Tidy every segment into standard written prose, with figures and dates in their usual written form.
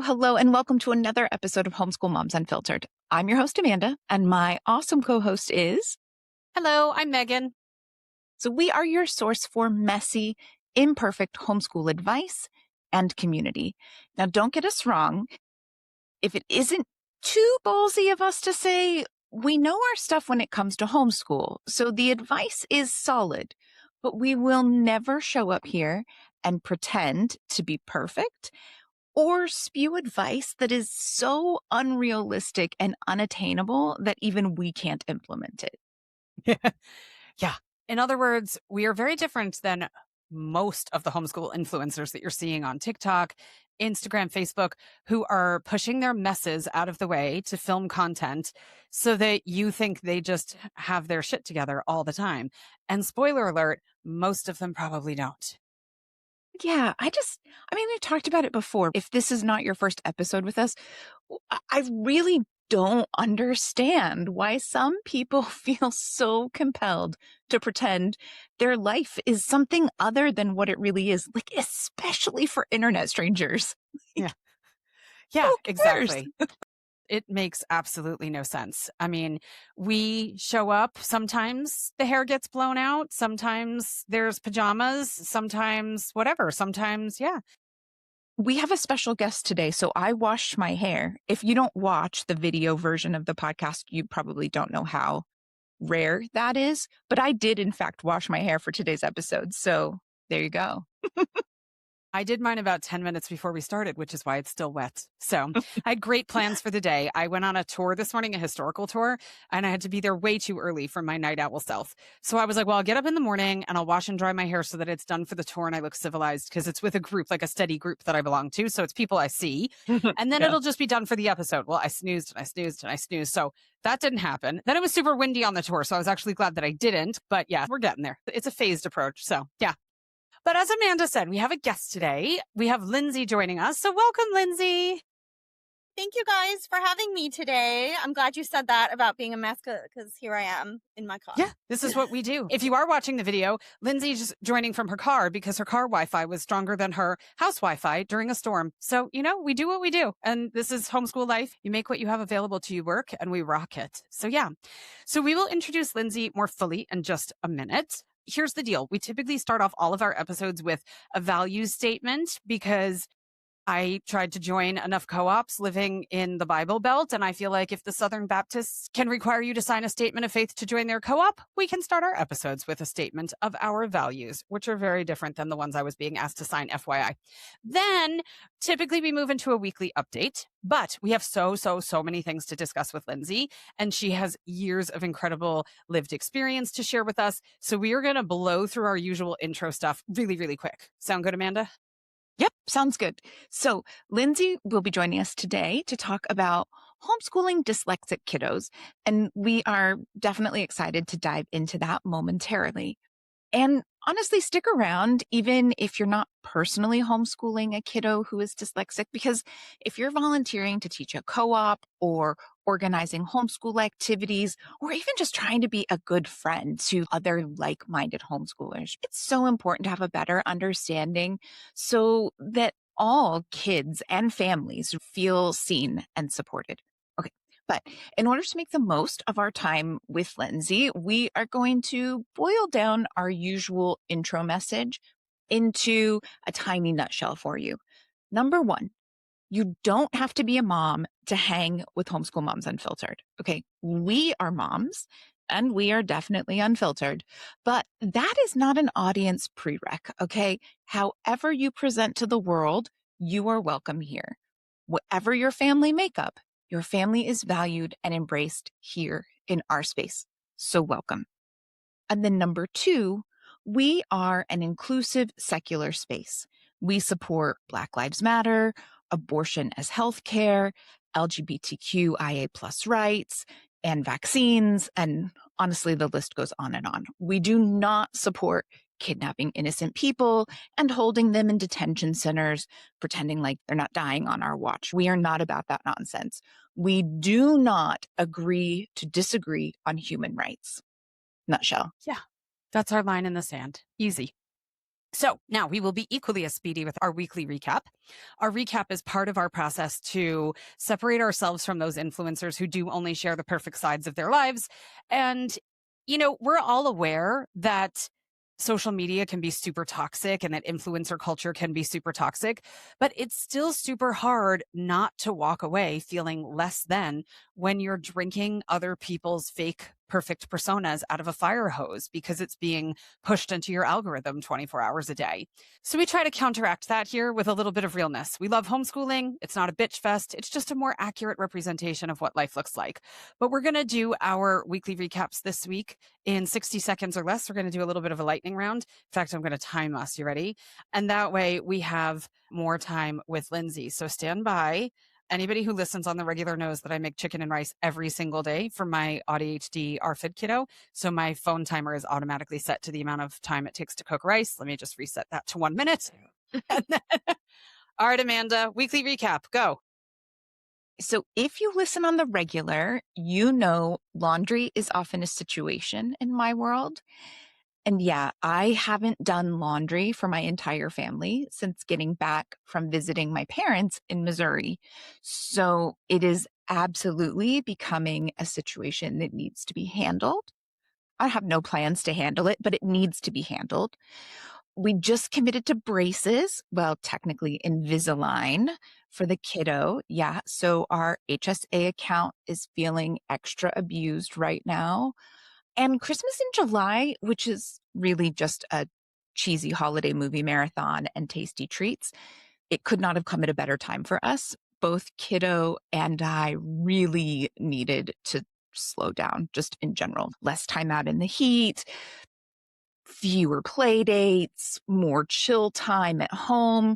Hello, and welcome to another episode of Homeschool Moms Unfiltered. I'm your host, Amanda, and my awesome co-host is... Hello, I'm Megan. So we are your source for messy, imperfect homeschool advice and community. Now, don't get us wrong. If it isn't too ballsy of us to say, we know our stuff when it comes to homeschool, so the advice is solid, but we will never show up here and pretend to be perfect or spew advice that is so unrealistic and unattainable that even we can't implement it. Yeah. In other words, we are very different than most of the homeschool influencers that you're seeing on TikTok, Instagram, Facebook, who are pushing their messes out of the way to film content so that you think they just have their shit together all the time. And spoiler alert, most of them probably don't. Yeah, we've talked about it before. If this is not your first episode with us, I really don't understand why some people feel so compelled to pretend their life is something other than what it really is, like especially for internet strangers. Yeah. Yeah, Who cares? exactly. It makes absolutely no sense. I mean, we show up, sometimes the hair gets blown out, sometimes there's pajamas, sometimes whatever, sometimes, yeah. We have a special guest today, so I washed my hair. If you don't watch the video version of the podcast, you probably don't know how rare that is, but I did in fact wash my hair for today's episode. So there you go. I did mine about 10 minutes before we started, which is why it's still wet. So I had great plans for the day. I went on a tour this morning, a historical tour, and I had to be there way too early for my night owl self. So I was like, well, I'll get up in the morning and I'll wash and dry my hair so that it's done for the tour and I look civilized because it's with a group, like a steady group that I belong to. So it's people I see. And then Yeah. it'll just be done for the episode. Well, I snoozed and I snoozed and I snoozed. So that didn't happen. Then it was super windy on the tour. So I was actually glad that I didn't. But yeah, we're getting there. It's a phased approach. So yeah. But as Amanda said, we have a guest today. We have Lindsay joining us. So welcome, Lindsay. Thank you guys for having me today. I'm glad you said that about being a mess because here I am in my car. Yeah, this is what we do. If you are watching the video, Lindsay's joining from her car because her car Wi-Fi was stronger than her house Wi-Fi during a storm. So, we do what we do. And this is homeschool life. You make what you have available to you work and we rock it. So yeah. So we will introduce Lindsay more fully in just a minute. Here's the deal. We typically start off all of our episodes with a values statement because I tried to join enough co-ops living in the Bible Belt, and I feel like if the Southern Baptists can require you to sign a statement of faith to join their co-op, we can start our episodes with a statement of our values, which are very different than the ones I was being asked to sign, FYI. Then, typically we move into a weekly update, but we have so many things to discuss with Lindsay, and she has years of incredible lived experience to share with us, so we are going to blow through our usual intro stuff really, really quick. Sound good, Amanda? Yep, sounds good. So Lindsay will be joining us today to talk about homeschooling dyslexic kiddos, and we are definitely excited to dive into that momentarily. And honestly, stick around even if you're not personally homeschooling a kiddo who is dyslexic, because if you're volunteering to teach a co-op or organizing homeschool activities, or even just trying to be a good friend to other like-minded homeschoolers, it's so important to have a better understanding so that all kids and families feel seen and supported. Okay. But in order to make the most of our time with Lindsay, we are going to boil down our usual intro message into a tiny nutshell for you. Number one, you don't have to be a mom to hang with Homeschool Moms Unfiltered. Okay, we are moms and we are definitely unfiltered, but that is not an audience prereq. Okay, however you present to the world, you are welcome here. Whatever your family makeup, your family is valued and embraced here in our space. So welcome. And then number two, we are an inclusive secular space. We support Black Lives Matter, abortion as healthcare, LGBTQIA plus rights, and vaccines. And honestly, the list goes on and on. We do not support kidnapping innocent people and holding them in detention centers, pretending like they're not dying on our watch. We are not about that nonsense. We do not agree to disagree on human rights. Nutshell. Yeah, that's our line in the sand. Easy. So now we will be equally as speedy with our weekly recap. Our recap is part of our process to separate ourselves from those influencers who do only share the perfect sides of their lives. And, we're all aware that social media can be super toxic and that influencer culture can be super toxic, but it's still super hard not to walk away feeling less than when you're drinking other people's fake perfect personas out of a fire hose because it's being pushed into your algorithm 24 hours a day. So we try to counteract that here with a little bit of realness. We love homeschooling. It's not a bitch fest. It's just a more accurate representation of what life looks like. But we're going to do our weekly recaps this week in 60 seconds or less. We're going to do a little bit of a lightning round. In fact, I'm going to time us. You ready? And that way we have more time with Lindsay. So stand by. Anybody who listens on the regular knows that I make chicken and rice every single day for my ADHD RFID kiddo. So my phone timer is automatically set to the amount of time it takes to cook rice. Let me just reset that to 1 minute. And then, all right, Amanda, weekly recap, go. So if you listen on the regular, you know laundry is often a situation in my world. And yeah, I haven't done laundry for my entire family since getting back from visiting my parents in Missouri. So it is absolutely becoming a situation that needs to be handled. I have no plans to handle it, but it needs to be handled. We just committed to braces, well, technically Invisalign for the kiddo. Yeah, so our HSA account is feeling extra abused right now. And Christmas in July, which is really just a cheesy holiday movie marathon and tasty treats, it could not have come at a better time for us. Both kiddo and I really needed to slow down just in general. Less time out in the heat, fewer play dates, more chill time at home,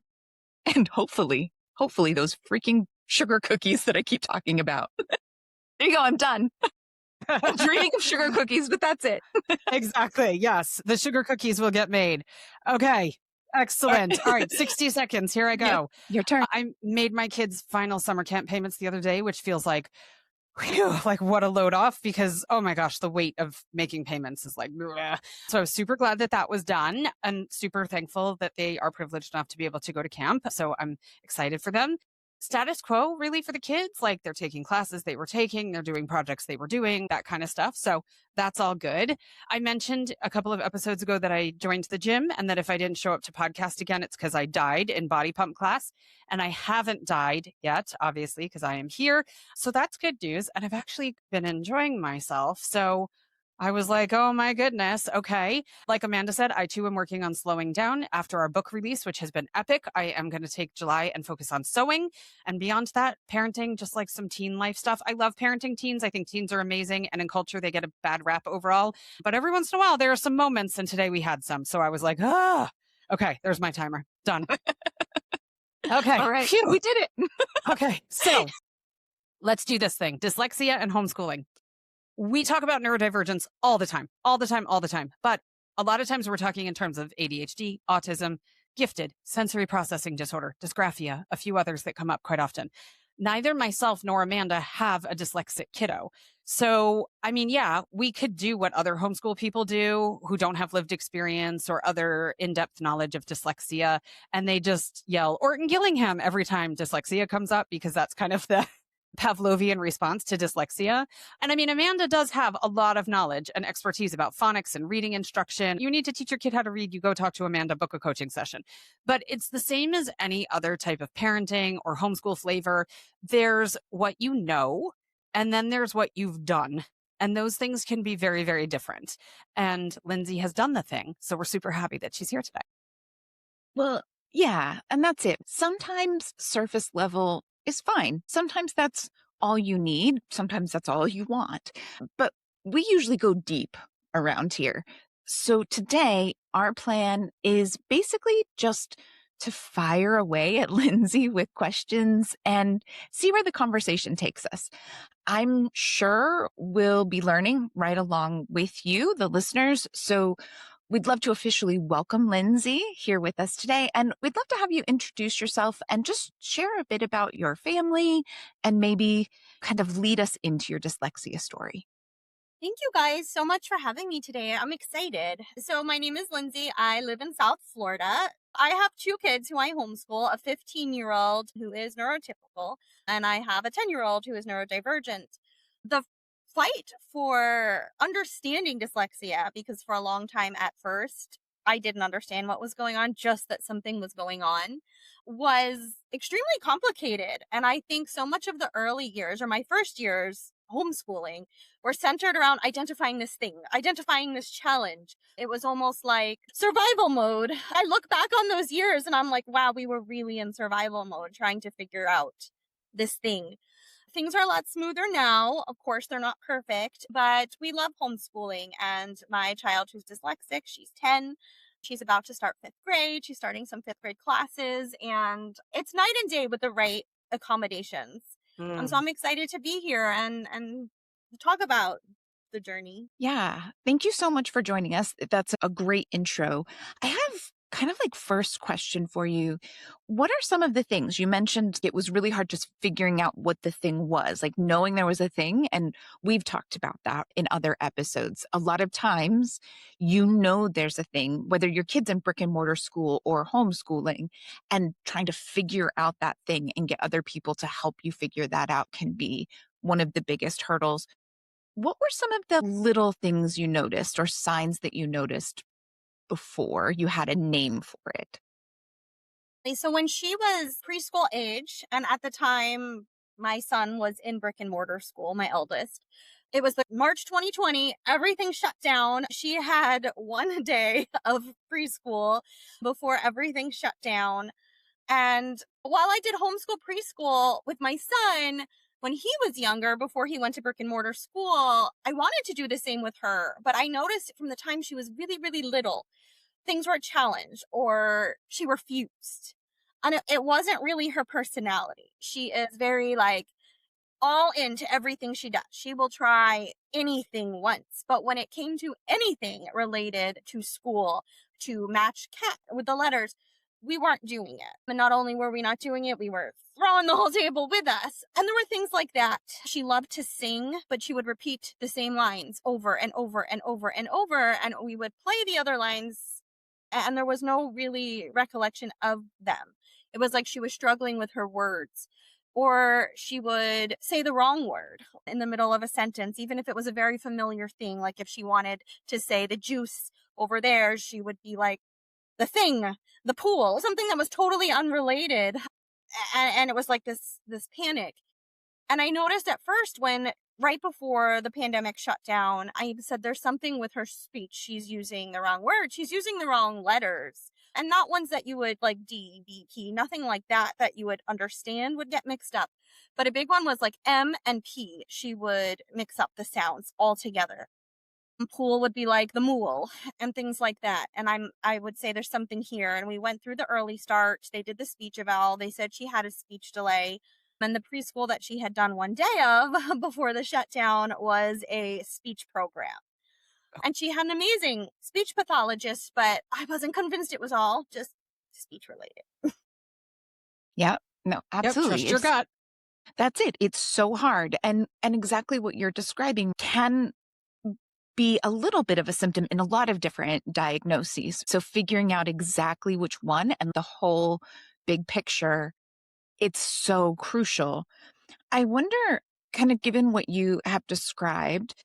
and hopefully those freaking sugar cookies that I keep talking about. There you go, I'm done. I'm dreaming of sugar cookies, but that's it. Exactly. Yes. The sugar cookies will get made. Okay. Excellent. All right. 60 seconds. Here I go. Your turn. I made my kids' final summer camp payments the other day, which feels like, whew, like what a load off because, oh my gosh, the weight of making payments is like, bleh. So I was super glad that that was done and super thankful that they are privileged enough to be able to go to camp. So I'm excited for them. Status quo really for the kids, like they're taking classes they were taking, they're doing projects they were doing, that kind of stuff. So that's all good. I mentioned a couple of episodes ago that I joined the gym and that if I didn't show up to podcast again, it's because I died in body pump class. And I haven't died yet, obviously, because I am here. So that's good news. And I've actually been enjoying myself. So I was like, oh my goodness. Okay. Like Amanda said, I too am working on slowing down after our book release, which has been epic. I am going to take July and focus on sewing. And beyond that, parenting, just like some teen life stuff. I love parenting teens. I think teens are amazing. And in culture, they get a bad rap overall. But every once in a while, there are some moments. And today we had some. So I was like, okay, there's my timer. Done. Okay. All right. Phew. We did it. Okay. So let's do this thing. Dyslexia and homeschooling. We talk about neurodivergence all the time, all the time, all the time. But a lot of times we're talking in terms of ADHD, autism, gifted, sensory processing disorder, dysgraphia, a few others that come up quite often. Neither myself nor Amanda have a dyslexic kiddo. So, I mean, yeah, we could do what other homeschool people do who don't have lived experience or other in-depth knowledge of dyslexia. And they just yell Orton Gillingham every time dyslexia comes up because that's kind of the Pavlovian response to dyslexia. And I mean, Amanda does have a lot of knowledge and expertise about phonics and reading instruction. You need to teach your kid how to read, you go talk to Amanda, book a coaching session. But it's the same as any other type of parenting or homeschool flavor. There's what you know, and then there's what you've done. And those things can be very, very different. And Lindsay has done the thing. So we're super happy that she's here today. Well, yeah, and that's it. Sometimes surface level is fine. Sometimes that's all you need. Sometimes that's all you want. But we usually go deep around here. So today, our plan is basically just to fire away at Lindsay with questions and see where the conversation takes us. I'm sure we'll be learning right along with you, the listeners. So we'd love to officially welcome Lindsay here with us today. And we'd love to have you introduce yourself and just share a bit about your family and maybe kind of lead us into your dyslexia story. Thank you guys so much for having me today. I'm excited. So, my name is Lindsay. I live in South Florida. I have two kids who I homeschool, a 15-year-old who is neurotypical, and I have a 10-year-old who is neurodivergent. The fight for understanding dyslexia, because for a long time at first, I didn't understand what was going on, just that something was going on, was extremely complicated. And I think so much of the early years, or my first years homeschooling, were centered around identifying this thing, identifying this challenge. It was almost like survival mode. I look back on those years and I'm like, wow, we were really in survival mode trying to figure out this thing. Things are a lot smoother now. Of course, they're not perfect, but we love homeschooling. And my child who's dyslexic, she's 10. She's about to start fifth grade. She's starting some fifth grade classes, and it's night and day with the right accommodations. So I'm excited to be here and talk about the journey. Yeah. Thank you so much for joining us. That's a great intro. I have kind of like first question for you. What are some of the things you mentioned? It was really hard just figuring out what the thing was, like knowing there was a thing. And we've talked about that in other episodes. A lot of times, there's a thing, whether your kid's in brick and mortar school or homeschooling, and trying to figure out that thing and get other people to help you figure that out can be one of the biggest hurdles. What were some of the little things you noticed or signs that you noticed before you had a name for it? So when she was preschool age, and at the time my son was in brick and mortar school, my eldest, it was like March 2020, everything shut down. She had one day of preschool before everything shut down. And while I did homeschool preschool with my son, when he was younger, before he went to brick and mortar school, I wanted to do the same with her. But I noticed from the time she was really, really little, things were a challenge or she refused. And it wasn't really her personality. She is very like all into everything she does. She will try anything once. But when it came to anything related to school, to match cat with the letters, we weren't doing it. And not only were we not doing it, we were throwing the whole table with us. And there were things like that. She loved to sing, but she would repeat the same lines over and over and over and over. And we would play the other lines, and there was no really recollection of them. It was like she was struggling with her words, or she would say the wrong word in the middle of a sentence, even if it was a very familiar thing. Like if she wanted to say the juice over there, she would be like, the thing, the pool, something that was totally unrelated. And it was like this panic. And I noticed at first when right before the pandemic shut down, I said there's something with her speech. She's using the wrong words. She's using the wrong letters, and not ones that you would like D, B, P, nothing like that you would understand would get mixed up. But a big one was like M and P. She would mix up the sounds altogether. Pool would be like the mool and things like that. And I would say there's something here. And we went through the early start. They did the speech eval. They said she had a speech delay. And the preschool that she had done one day of before the shutdown was a speech program. And she had an amazing speech pathologist, but I wasn't convinced it was all just speech related. Yeah, no, Yep, absolutely. trust your gut. That's it. It's so hard. And exactly what you're describing can be a little bit of a symptom in a lot of different diagnoses. So figuring out exactly which one and the whole big picture, it's so crucial. I wonder, kind of given what you have described,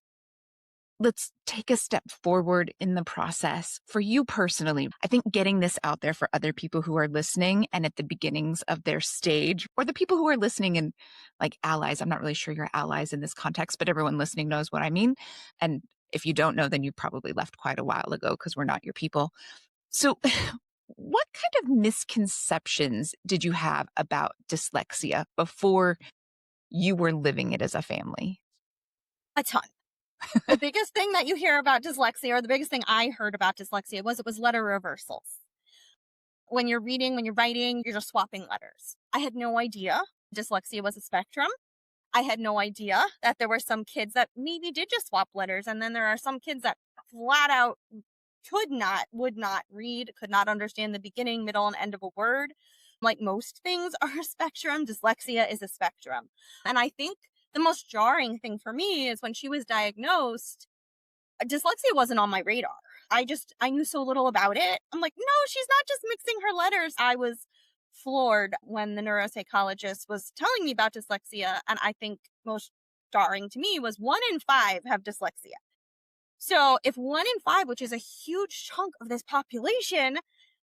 let's take a step forward in the process for you personally. I think getting this out there for other people who are listening and at the beginnings of their stage, or the people who are listening and like allies. I'm not really sure you're allies in this context, but everyone listening knows what I mean. And if you don't know, then you probably left quite a while ago because we're not your people. So, what kind of misconceptions did you have about dyslexia before you were living it as a family? A ton. The biggest thing that you hear about dyslexia, or the biggest thing I heard about dyslexia, was it was letter reversals. When you're reading, when you're writing, you're just swapping letters. I had no idea dyslexia was a spectrum. I had no idea that there were some kids that maybe did just swap letters. And then there are some kids that flat out would not read, could not understand the beginning, middle, and end of a word. Like most things are a spectrum, dyslexia is a spectrum. And I think The most jarring thing for me is when she was diagnosed, dyslexia wasn't on my radar. I knew so little about it. I'm like, no, she's not just mixing her letters. I was floored when the neuropsychologist was telling me about dyslexia. And I think most jarring to me was 1 in 5 have dyslexia. So if 1 in 5, which is a huge chunk of this population,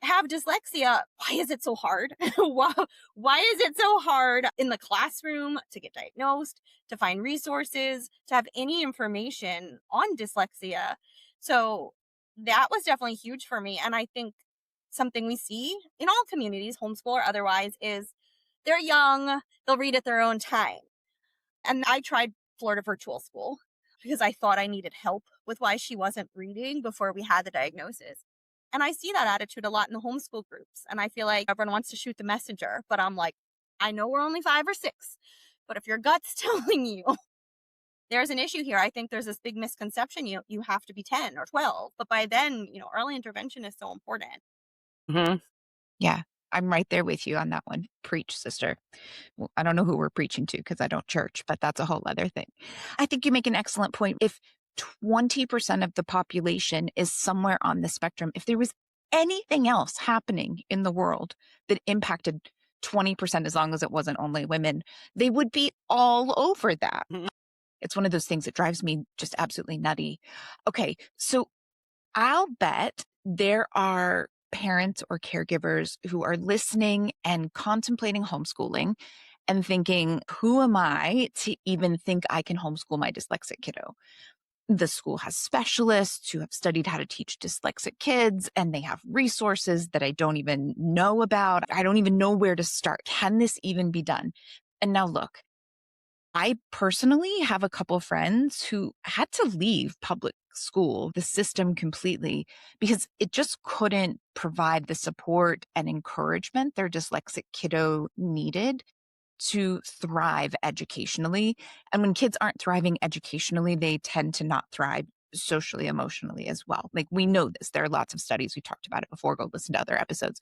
have dyslexia, why is it so hard? Why is it so hard in the classroom to get diagnosed, to find resources, to have any information on dyslexia? So that was definitely huge for me. And I think something we see in all communities, homeschool or otherwise, is they're young, they'll read at their own time. And I tried Florida virtual school because I thought I needed help with why she wasn't reading before we had the diagnosis. And I see that attitude a lot in the homeschool groups. And I feel like everyone wants to shoot the messenger, but I'm like, I know we're only 5 or 6, but if your gut's telling you there's an issue here, I think there's this big misconception you have to be 10 or 12. But by then, early intervention is so important. Mhm. Yeah, I'm right there with you on that one. Preach, sister. Well, I don't know who we're preaching to because I don't church, but that's a whole other thing. I think you make an excellent point. If 20% of the population is somewhere on the spectrum, if there was anything else happening in the world that impacted 20%, as long as it wasn't only women, they would be all over that. Mhm. It's one of those things that drives me just absolutely nutty. Okay, so I'll bet there are parents or caregivers who are listening and contemplating homeschooling and thinking, who am I to even think I can homeschool my dyslexic kiddo? The school has specialists who have studied how to teach dyslexic kids, and they have resources that I don't even know about. I don't even know where to start. Can this even be done? And now look, I personally have a couple friends who had to leave public school, the system completely, because it just couldn't provide the support and encouragement their dyslexic kiddo needed to thrive educationally. And when kids aren't thriving educationally, they tend to not thrive socially, emotionally as well. Like, we know this. There are lots of studies. We talked about it before. Go listen to other episodes.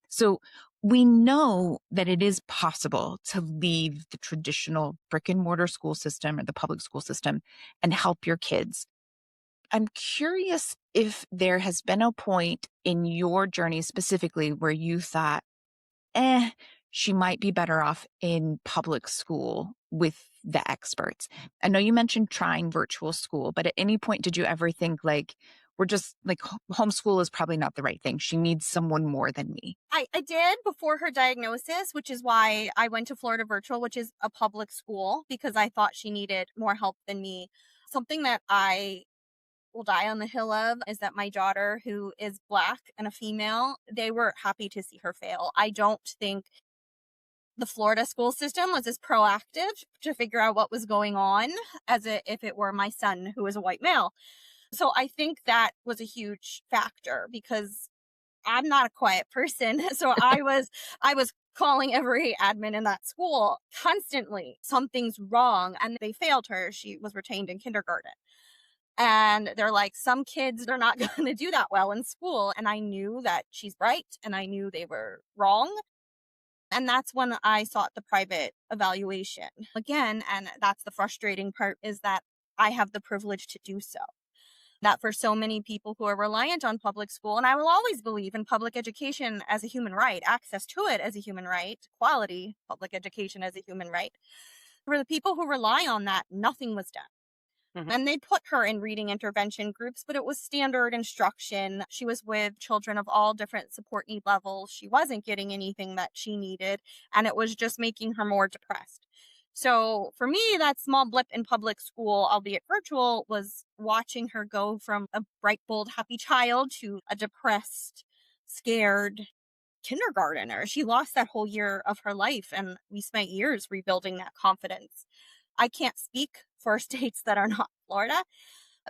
So we know that it is possible to leave the traditional brick and mortar school system or the public school system and help your kids. I'm curious if there has been a point in your journey specifically where you thought, she might be better off in public school with the experts. I know you mentioned trying virtual school, but at any point did you ever think like, we're just like homeschool is probably not the right thing. She needs someone more than me. I did before her diagnosis, which is why I went to Florida Virtual, which is a public school, because I thought she needed more help than me. Something that I will die on the hill of is that my daughter, who is Black and a female, they were happy to see her fail. I don't think the Florida school system was as proactive to figure out what was going on as if it were my son, who is a white male. So I think that was a huge factor because I'm not a quiet person. So I was calling every admin in that school constantly. Something's wrong. And they failed her. She was retained in kindergarten. And they're like, some kids are not going to do that well in school. And I knew that she's right. And I knew they were wrong. And that's when I sought the private evaluation again. And that's the frustrating part, is that I have the privilege to do so. That for so many people who are reliant on public school, and I will always believe in public education as a human right, access to it as a human right, quality public education as a human right. For the people who rely on that, nothing was done. Mhm. And they put her in reading intervention groups, but it was standard instruction. She was with children of all different support need levels. She wasn't getting anything that she needed, and it was just making her more depressed. So for me, that small blip in public school, albeit virtual, was watching her go from a bright, bold, happy child to a depressed, scared kindergartner. She lost that whole year of her life, and we spent years rebuilding that confidence. I can't speak for states that are not Florida,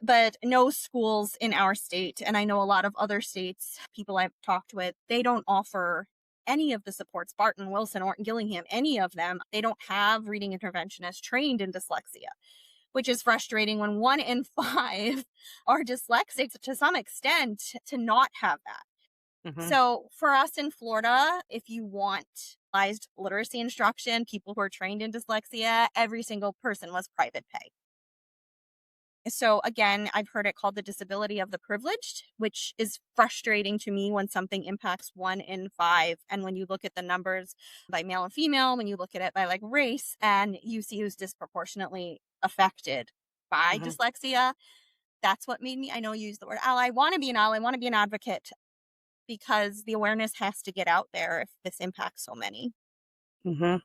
but no schools in our state, and I know a lot of other states, people I've talked with, they don't offer any of the supports. Barton, Wilson, Orton, Gillingham, any of them, they don't have reading interventionists trained in dyslexia, which is frustrating when 1 in 5 are dyslexic to some extent, to not have that. Mhm. So for us in Florida, if you want literacy instruction, people who are trained in dyslexia, every single person was private pay. So again, I've heard it called the disability of the privileged, which is frustrating to me when something impacts 1 in 5. And when you look at the numbers by male and female, when you look at it by like race, and you see who's disproportionately affected by Mhm. dyslexia, that's what made me, I know you use the word ally, want to be an ally, want to be an advocate, because the awareness has to get out there if this impacts so many. Mhm.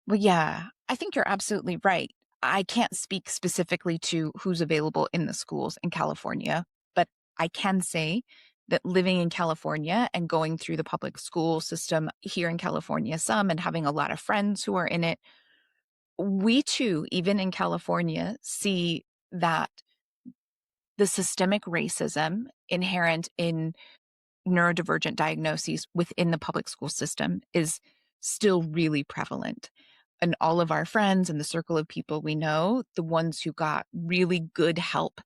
Well, yeah, I think you're absolutely right. I can't speak specifically to who's available in the schools in California, but I can say that living in California and going through the public school system here in California, some, and having a lot of friends who are in it, we too, even in California, see that the systemic racism inherent in neurodivergent diagnoses within the public school system is still really prevalent. And all of our friends and the circle of people we know, the ones who got really good help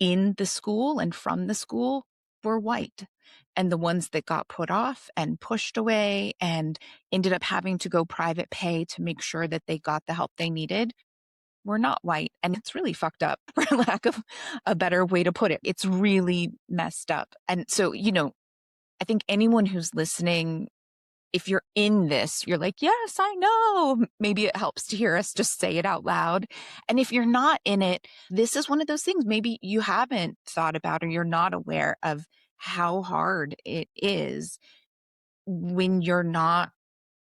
in the school and from the school were white. And the ones that got put off and pushed away and ended up having to go private pay to make sure that they got the help they needed were not white. And it's really fucked up, for lack of a better way to put it. It's really messed up. And so, I think anyone who's listening, if you're in this, you're like, yes, I know. Maybe it helps to hear us just say it out loud. And if you're not in it, this is one of those things maybe you haven't thought about or you're not aware of how hard it is when you're not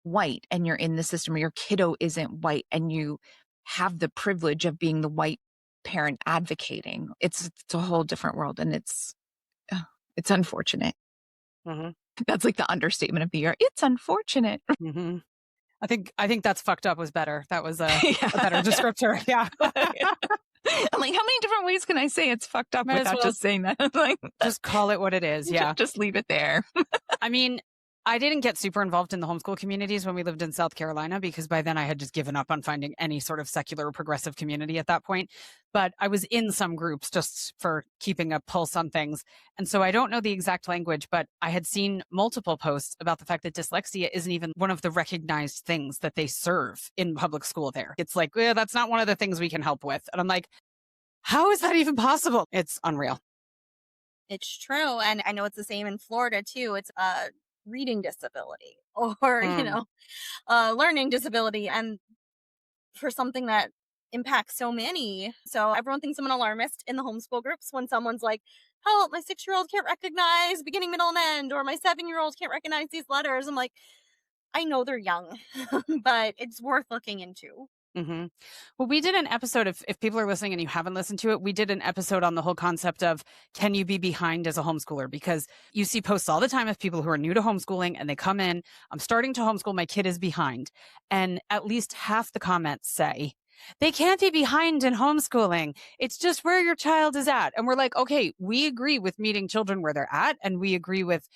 white and you're in the system or your kiddo isn't white and you have the privilege of being the white parent advocating. It's a whole different world, and it's unfortunate. Mhm. That's like the understatement of the year. It's unfortunate. Mhm. I think that's fucked up was better. That was a better Yeah. descriptor. Yeah. I'm like, how many different ways can I say it's fucked up Might as without well just saying that? Like, just call it what it is. Yeah. just leave it there. I mean, I didn't get super involved in the homeschool communities when we lived in South Carolina because by then I had just given up on finding any sort of secular or progressive community at that point. But I was in some groups just for keeping a pulse on things. And so I don't know the exact language, but I had seen multiple posts about the fact that dyslexia isn't even one of the recognized things that they serve in public school there. It's like, that's not one of the things we can help with. And I'm like, how is that even possible? It's unreal. It's true. And I know it's the same in Florida too. It's a reading disability or, Mm. learning disability. And for something that impacts so many. So everyone thinks I'm an alarmist in the homeschool groups when someone's like, help, my 6-year-old can't recognize beginning, middle, and end, or my 7-year-old can't recognize these letters. I'm like, I know they're young, but it's worth looking into. Hmm. Well, we did an episode, if people are listening and you haven't listened to it, we did an episode on the whole concept of can you be behind as a homeschooler? Because you see posts all the time of people who are new to homeschooling and they come in, I'm starting to homeschool, my kid is behind. And at least half the comments say, they can't be behind in homeschooling. It's just where your child is at. And we're like, okay, we agree with meeting children where they're at. And we agree with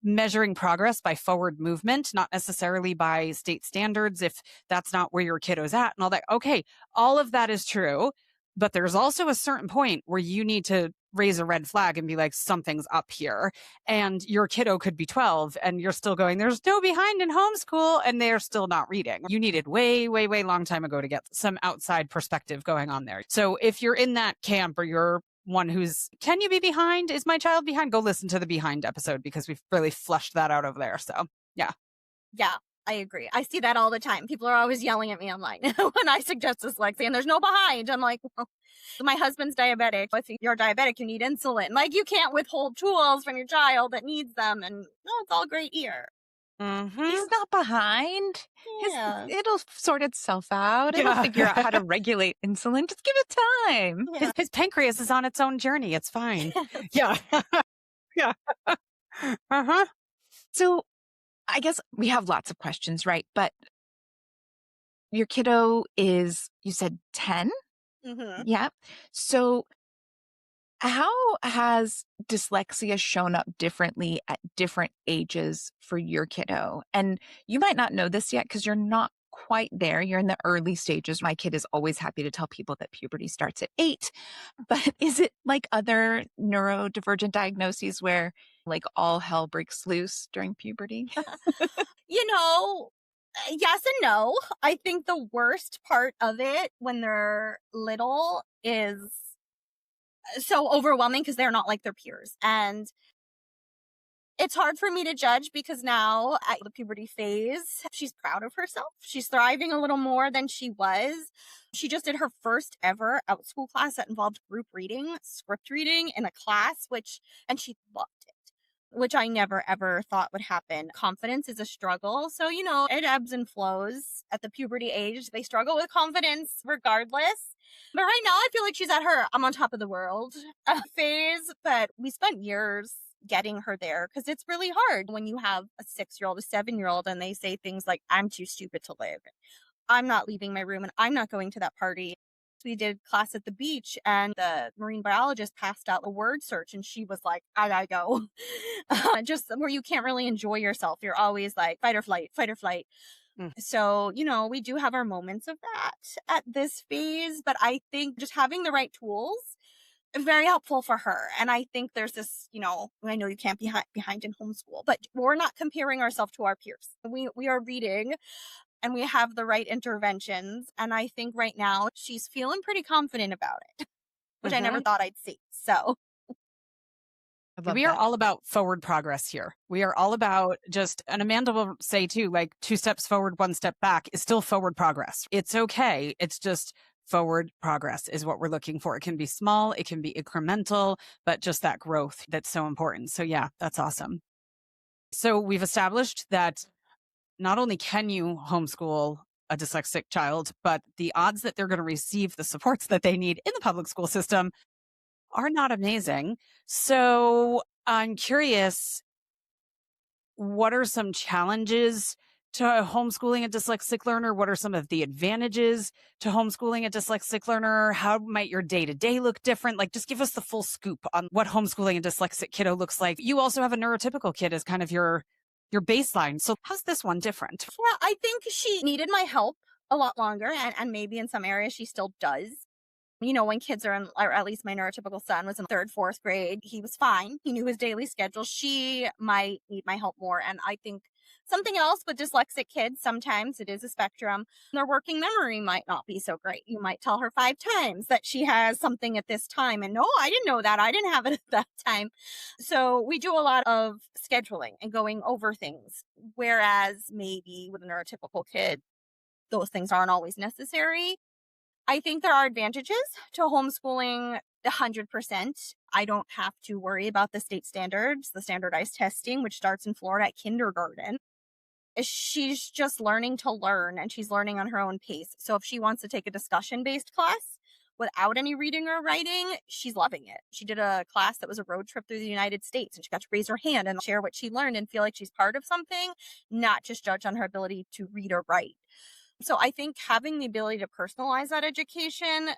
measuring progress by forward movement, not necessarily by state standards, if that's not where your kiddo's at and all that. Okay, all of that is true. But there's also a certain point where you need to raise a red flag and be like, something's up here. And your kiddo could be 12 and you're still going, there's no behind in homeschool, and they're still not reading. You needed way, way, way long time ago to get some outside perspective going on there. So if you're in that camp or you're one who's, can you be behind? Is my child behind? Go listen to the behind episode because we've really flushed that out over there. So yeah. Yeah, I agree. I see that all the time. People are always yelling at me online when I suggest dyslexia and there's no behind. I'm like, well, my husband's diabetic. If you're diabetic, you need insulin. Like, you can't withhold tools from your child that needs them. And no, it's all great here. Mm-hmm. He's not behind. Yeah. It'll sort itself out. It'll Yeah. figure out how to regulate insulin. Just give it time. Yeah. His pancreas is on its own journey. It's fine. Yeah. Yeah. Uh-huh. So I guess we have lots of questions, right? But your kiddo is, you said 10? Hmm. Yeah. So how has dyslexia shown up differently at different ages for your kiddo? And you might not know this yet because you're not quite there. You're in the early stages. My kid is always happy to tell people that puberty starts at 8. But is it like other neurodivergent diagnoses where like all hell breaks loose during puberty? You know, yes and no. I think the worst part of it when they're little is so overwhelming because they're not like their peers. And it's hard for me to judge because now at the puberty phase, she's proud of herself. She's thriving a little more than she was. She just did her first ever out-school class that involved group reading, script reading in a class, and she loved it, which I never ever thought would happen. Confidence is a struggle. So, it ebbs and flows at the puberty age. They struggle with confidence regardless. But right now, I feel like she's at her I'm on top of the world phase. But we spent years getting her there because it's really hard when you have a 6-year-old, a 7-year-old, and they say things like, I'm too stupid to live. I'm not leaving my room and I'm not going to that party. We did class at the beach and the marine biologist passed out a word search and she was like, I gotta go. Just where you can't really enjoy yourself. You're always like fight or flight, fight or flight. So, we do have our moments of that at this phase, but I think just having the right tools is very helpful for her. And I think there's this, I know you can't be behind in homeschool, but we're not comparing ourselves to our peers. We are reading and we have the right interventions. And I think right now she's feeling pretty confident about it, which I never thought I'd see. So we are all about forward progress here. We are all about and Amanda will say too, like 2 steps forward, 1 step back is still forward progress. It's okay. It's just forward progress is what we're looking for. It can be small, it can be incremental, but just that growth that's so important. So yeah, that's awesome. So we've established that not only can you homeschool a dyslexic child, but the odds that they're going to receive the supports that they need in the public school system are not amazing. So I'm curious, what are some challenges to homeschooling a dyslexic learner? What are some of the advantages to homeschooling a dyslexic learner? How might your day-to-day look different? Like, just give us the full scoop on what homeschooling a dyslexic kiddo looks like. You also have a neurotypical kid as kind of your baseline. So how's this one different? yeah, I think she needed my help a lot longer and maybe in some areas she still does. When kids are in, or at least my neurotypical son was in 3rd, 4th grade, he was fine. He knew his daily schedule. She might need my help more. And I think something else with dyslexic kids, sometimes it is a spectrum. Their working memory might not be so great. You might tell her 5 times that she has something at this time. And no, I didn't know that. I didn't have it at that time. So we do a lot of scheduling and going over things. Whereas maybe with a neurotypical kid, those things aren't always necessary. I think there are advantages to homeschooling 100%. I don't have to worry about the state standards, the standardized testing, which starts in Florida at kindergarten. She's just learning to learn and she's learning on her own pace. So if she wants to take a discussion-based class without any reading or writing, she's loving it. She did a class that was a road trip through the United States and she got to raise her hand and share what she learned and feel like she's part of something, not just judge on her ability to read or write. So I think having the ability to personalize that education,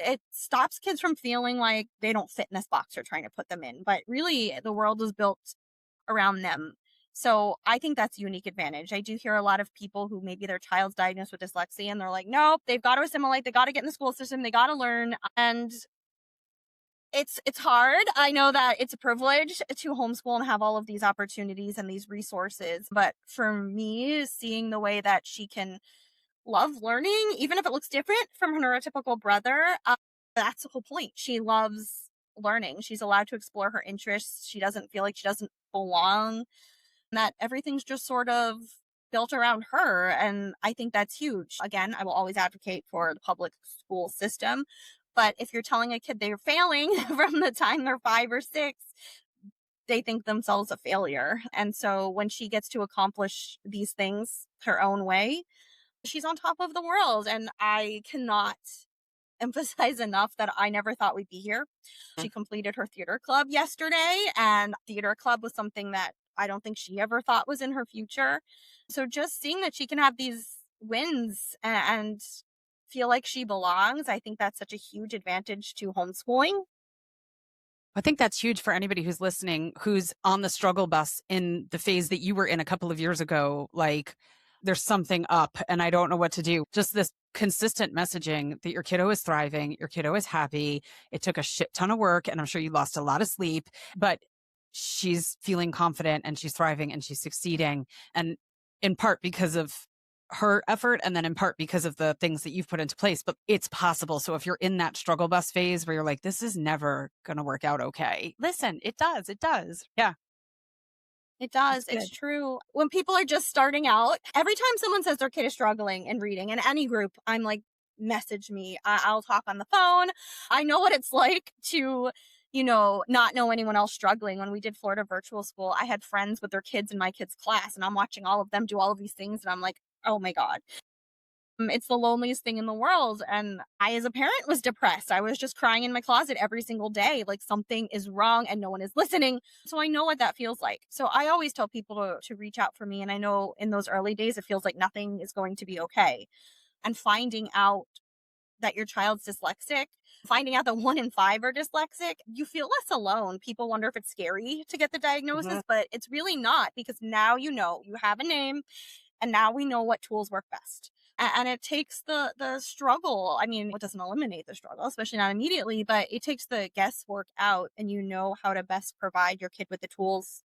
it stops kids from feeling like they don't fit in this box you're trying to put them in. But really, the world is built around them. So I think that's a unique advantage. I do hear a lot of people who maybe their child's diagnosed with dyslexia and they're like, nope, they've got to assimilate. They got to get in the school system. They got to learn. And it's hard. I know that it's a privilege to homeschool and have all of these opportunities and these resources. But for me, seeing the way that she can love learning, even if it looks different from her neurotypical brother. That's the whole point. She loves learning. She's allowed to explore her interests. She doesn't feel like she doesn't belong, that everything's just sort of built around her. And I think that's huge. Again, I will always advocate for the public school system. But if you're telling a kid they're failing from the time they're 5 or 6, they think themselves a failure. And so when she gets to accomplish these things her own way, she's on top of the world. And I cannot emphasize enough that I never thought we'd be here. She completed her theater club yesterday, and theater club was something that I don't think she ever thought was in her future. So just seeing that she can have these wins and feel like she belongs, I think that's such a huge advantage to homeschooling. I think that's huge for anybody who's listening, who's on the struggle bus in the phase that you were in a couple of years ago. Like, there's something up and I don't know what to do. Just this consistent messaging that your kiddo is thriving, your kiddo is happy. It took a shit ton of work and I'm sure you lost a lot of sleep, but she's feeling confident and she's thriving and she's succeeding. And in part because of her effort and then in part because of the things that you've put into place, but it's possible. So if you're in that struggle bus phase where you're like, this is never going to work out okay, listen, it does. It does. Yeah. It That's does. It's good. true. When people are just starting out, every time someone says their kid is struggling in reading in any group, I'm like, message me. I'll talk on the phone. I know what it's like to, not know anyone else struggling. When we did Florida virtual school, I had friends with their kids in my kids' class, and I'm watching all of them do all of these things. And I'm like, oh my God. It's the loneliest thing in the world. And I, as a parent, was depressed. I was just crying in my closet every single day, like something is wrong and no one is listening. So I know what that feels like. So I always tell people to reach out for me. And I know in those early days, it feels like nothing is going to be okay. And finding out that your child's dyslexic, finding out that 1 in 5 are dyslexic, you feel less alone. People wonder if it's scary to get the diagnosis, but it's really not, because now you have a name, and now we know what tools work best. And it takes the struggle. I mean, it doesn't eliminate the struggle, especially not immediately, but it takes the guesswork out, and you know how to best provide your kid with the tools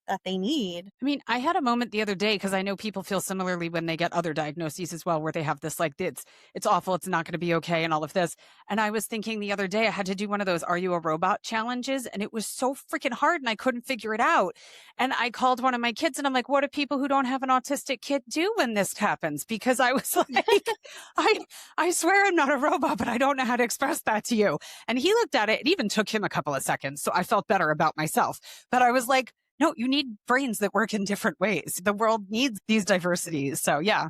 that they need. I mean, I had a moment the other day because I know people feel similarly when they get other diagnoses as well, where they have this like, it's awful, it's not going to be okay, and all of this. And I was thinking the other day I had to do one of those "Are you a robot?" challenges, and it was so freaking hard, and I couldn't figure it out. And I called one of my kids, and I'm like, "What do people who don't have an autistic kid do when this happens?" Because I was like, I swear I'm not a robot, but I don't know how to express that to you. And he looked at it. It even took him a couple of seconds, so I felt better about myself. But I was like, no, you need brains that work in different ways. The world needs these diversities. So yeah.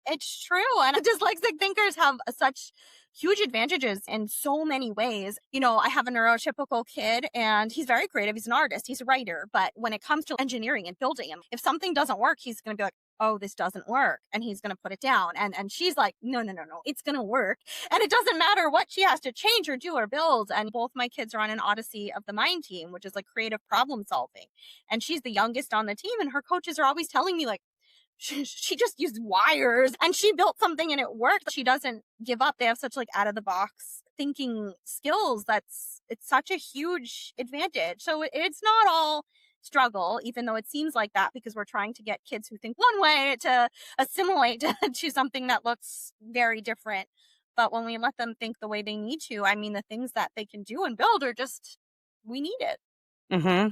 It's true. And dyslexic thinkers have such huge advantages in so many ways. I have a neurotypical kid, and he's very creative. He's an artist. He's a writer. But when it comes to engineering and building, if something doesn't work, he's going to be like, oh, this doesn't work. And he's going to put it down. And she's like, no, it's going to work. And it doesn't matter what she has to change or do or build. And both my kids are on an Odyssey of the Mind team, which is like creative problem solving. And she's the youngest on the team. And her coaches are always telling me, like, she just used wires and she built something and it worked. She doesn't give up. They have such like out of the box thinking skills. It's such a huge advantage. So it's not all struggle, even though it seems like that, because we're trying to get kids who think one way to assimilate to something that looks very different. But when we let them think the way they need to, I mean, the things that they can do and build are just, we need it. Mm-hmm.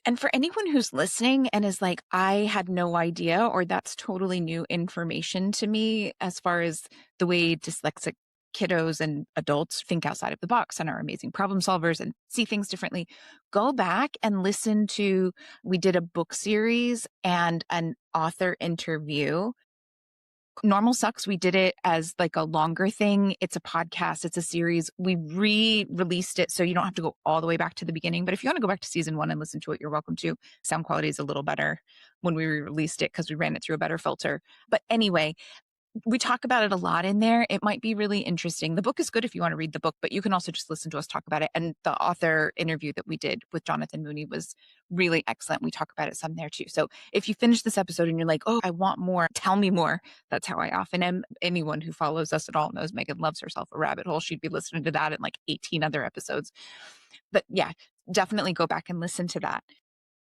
And for anyone who's listening and is like, I had no idea, or that's totally new information to me as far as the way dyslexic kiddos and adults think outside of the box and are amazing problem solvers and see things differently, go back and listen to, we did a book series and an author interview. Normal Sucks, we did it as like a longer thing. It's a podcast. It's a series. We re-released it so you don't have to go all the way back to the beginning. But if you want to go back to season 1 and listen to it, you're welcome to. Sound quality is a little better when we re-released it because we ran it through a better filter. But anyway, we talk about it a lot in there. It might be really interesting. The book is good if you want to read the book, but you can also just listen to us talk about it. And the author interview that we did with Jonathan Mooney was really excellent. We talk about it some there too. So if you finish this episode and you're like, oh, I want more, tell me more. That's how I often am. Anyone who follows us at all knows Megan loves herself a rabbit hole. She'd be listening to that in like 18 other episodes. But yeah, definitely go back and listen to that.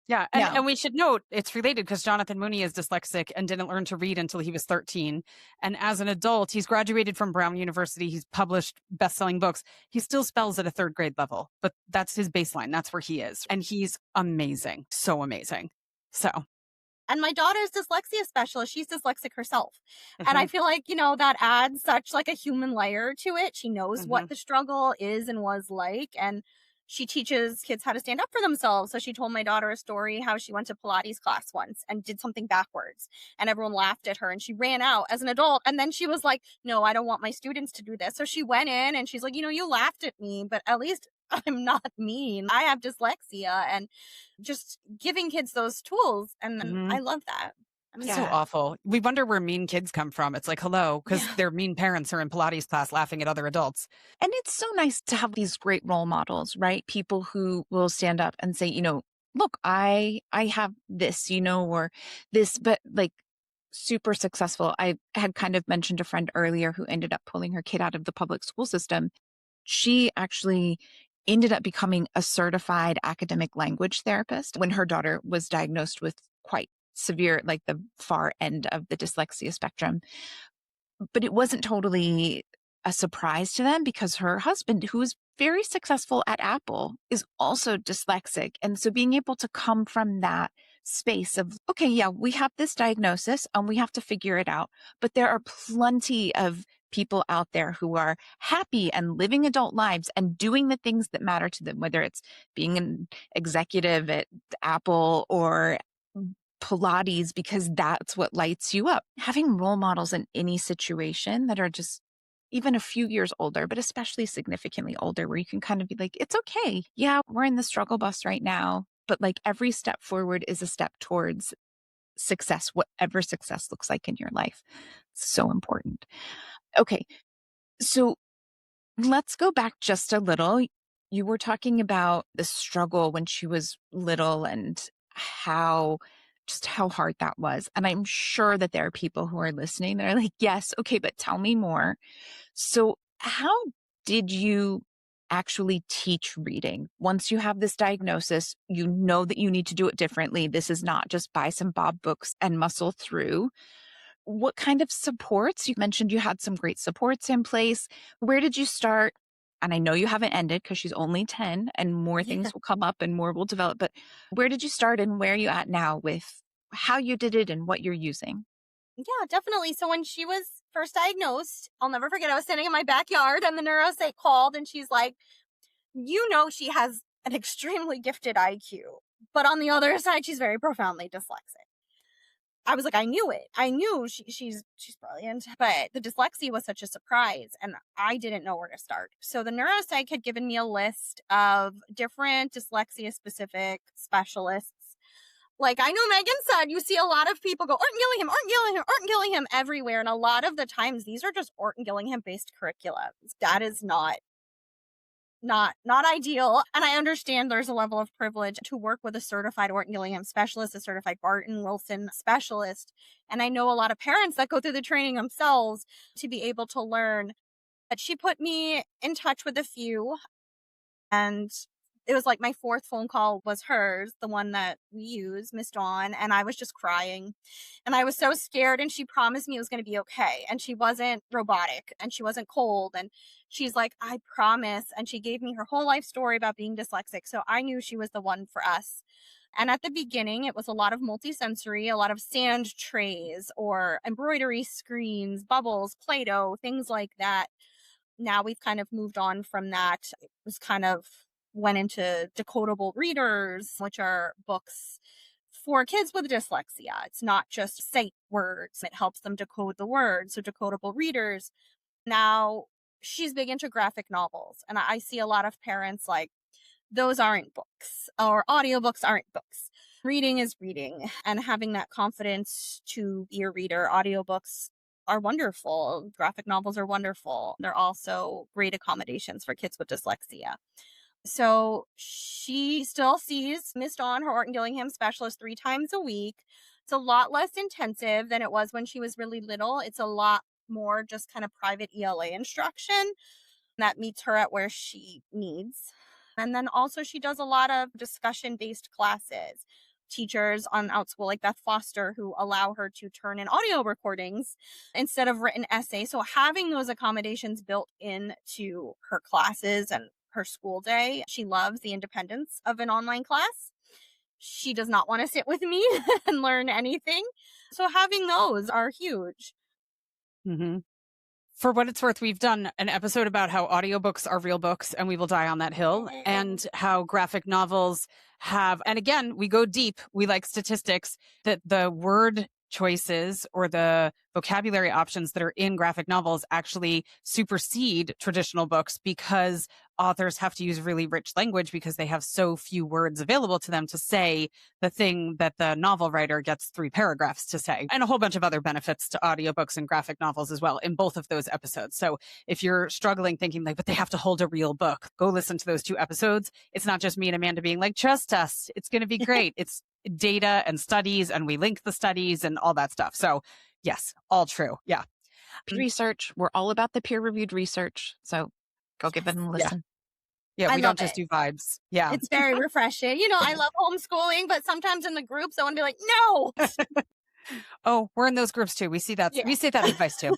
Yeah. And we should note it's related because Jonathan Mooney is dyslexic and didn't learn to read until he was 13. And as an adult, he's graduated from Brown University. He's published best-selling books. He still spells at a 3rd grade level, but that's his baseline. That's where he is. And he's amazing. So amazing. So. And my daughter's dyslexia specialist. She's dyslexic herself. And I feel like, that adds such like a human layer to it. She knows what the struggle is and was like. And she teaches kids how to stand up for themselves. So she told my daughter a story how she went to Pilates class once and did something backwards and everyone laughed at her and she ran out as an adult. And then she was like, no, I don't want my students to do this. So she went in and she's like, you laughed at me, but at least I'm not mean. I have dyslexia, and just giving kids those tools. And I love that. It's so awful. We wonder where mean kids come from. It's like, hello, because their mean parents are in Pilates class laughing at other adults. And it's so nice to have these great role models, right? People who will stand up and say, look, I have this, or this, but like super successful. I had kind of mentioned a friend earlier who ended up pulling her kid out of the public school system. She actually ended up becoming a certified academic language therapist when her daughter was diagnosed with quite severe, like the far end of the dyslexia spectrum. But it wasn't totally a surprise to them because her husband, who is very successful at Apple, is also dyslexic. And so being able to come from that space of, okay, yeah, we have this diagnosis and we have to figure it out. But there are plenty of people out there who are happy and living adult lives and doing the things that matter to them, whether it's being an executive at Apple or Pilates because that's what lights you up. Having role models in any situation that are just even a few years older, but especially significantly older, where you can kind of be like, it's okay. Yeah, we're in the struggle bus right now, but like every step forward is a step towards success, whatever success looks like in your life. So important. Okay. So let's go back just a little. You were talking about the struggle when she was little and how how hard that was. And I'm sure that there are people who are listening that are like, yes, okay, but tell me more. So, how did you actually teach reading? Once you have this diagnosis, you know that you need to do it differently. This is not just buy some Bob books and muscle through. What kind of supports? You mentioned you had some great supports in place. Where did you start? And I know you haven't ended because she's only 10 and more Yeah. things will come up and more will develop. But where did you start and where are you at now with how you did it and what you're using? Yeah, definitely. So when she was first diagnosed, I'll never forget, I was standing in my backyard and the neuropsych called and she's like, she has an extremely gifted IQ, but on the other side, she's very profoundly dyslexic. I was like, I knew it. I knew she's brilliant, but the dyslexia was such a surprise and I didn't know where to start. So the neuropsych had given me a list of different dyslexia specific specialists. Like I know Megan said, you see a lot of people go, Orton Gillingham, Orton Gillingham, Orton Gillingham everywhere. And a lot of the times these are just Orton Gillingham based curriculums. That is not ideal. And I understand there's a level of privilege to work with a certified Orton Gillingham specialist, a certified Barton Wilson specialist. And I know a lot of parents that go through the training themselves to be able to learn. But she put me in touch with a few, and it was like my fourth phone call was hers, the one that we use, Miss Dawn, and I was just crying. And I was so scared, and she promised me it was going to be okay. And she wasn't robotic, and she wasn't cold. And she's like, I promise. And she gave me her whole life story about being dyslexic. So I knew she was the one for us. And at the beginning, it was a lot of multisensory, a lot of sand trays or embroidery screens, bubbles, Play-Doh, things like that. Now we've kind of moved on from that. It was kind of went into decodable readers, which are books for kids with dyslexia. It's not just sight words. It helps them decode the words. So decodable readers. Now she's big into graphic novels. And I see a lot of parents like, those aren't books or audiobooks aren't books. Reading is reading, and having that confidence to be a reader. Audiobooks are wonderful. Graphic novels are wonderful. They're also great accommodations for kids with dyslexia. So she still sees Miss Dawn, her Orton Gillingham specialist, 3 times a week. It's a lot less intensive than it was when she was really little. It's a lot more just kind of private ELA instruction that meets her at where she needs. And then also she does a lot of discussion-based classes. Teachers on Outschool like Beth Foster who allow her to turn in audio recordings instead of written essays. So having those accommodations built into her classes and her school day, she loves the independence of an online class. She does not want to sit with me and learn anything. So having those are huge. Mm-hmm. For what it's worth, we've done an episode about how audiobooks are real books and we will die on that hill, and how graphic novels have, and again, we go deep. We like statistics that the word choices or the vocabulary options that are in graphic novels actually supersede traditional books because authors have to use really rich language because they have so few words available to them to say the thing that the novel writer gets 3 paragraphs to say, and a whole bunch of other benefits to audiobooks and graphic novels as well in both of those episodes. So if you're struggling thinking like, but they have to hold a real book, go listen to those 2 episodes. It's not just me and Amanda being like, trust us, it's going to be great. It's data and studies, and we link the studies and all that stuff. So yes, all true. Yeah. Research. We're all about the peer reviewed research. So go give it a Yeah. listen. Yeah, I we love don't just it. do vibes. Yeah. It's very refreshing. I love homeschooling, but sometimes in the groups, I want to be like, no. Oh, we're in those groups too. We see that. Yeah. We see that advice too.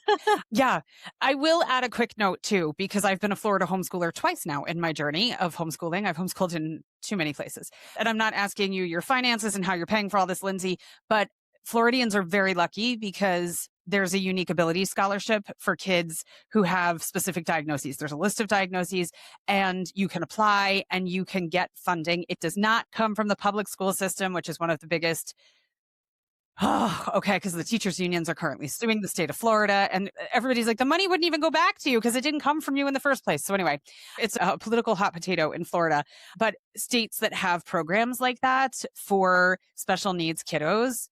Yeah. I will add a quick note too, because I've been a Florida homeschooler twice now in my journey of homeschooling. I've homeschooled in too many places. And I'm not asking you your finances and how you're paying for all this, Lindsay, but Floridians are very lucky because there's a unique ability scholarship for kids who have specific diagnoses. There's a list of diagnoses and you can apply and you can get funding. It does not come from the public school system, which is one of the biggest. Oh, okay. Because the teachers' unions are currently suing the state of Florida, and everybody's like, the money wouldn't even go back to you because it didn't come from you in the first place. So, anyway, it's a political hot potato in Florida. But states that have programs like that for special needs kiddos,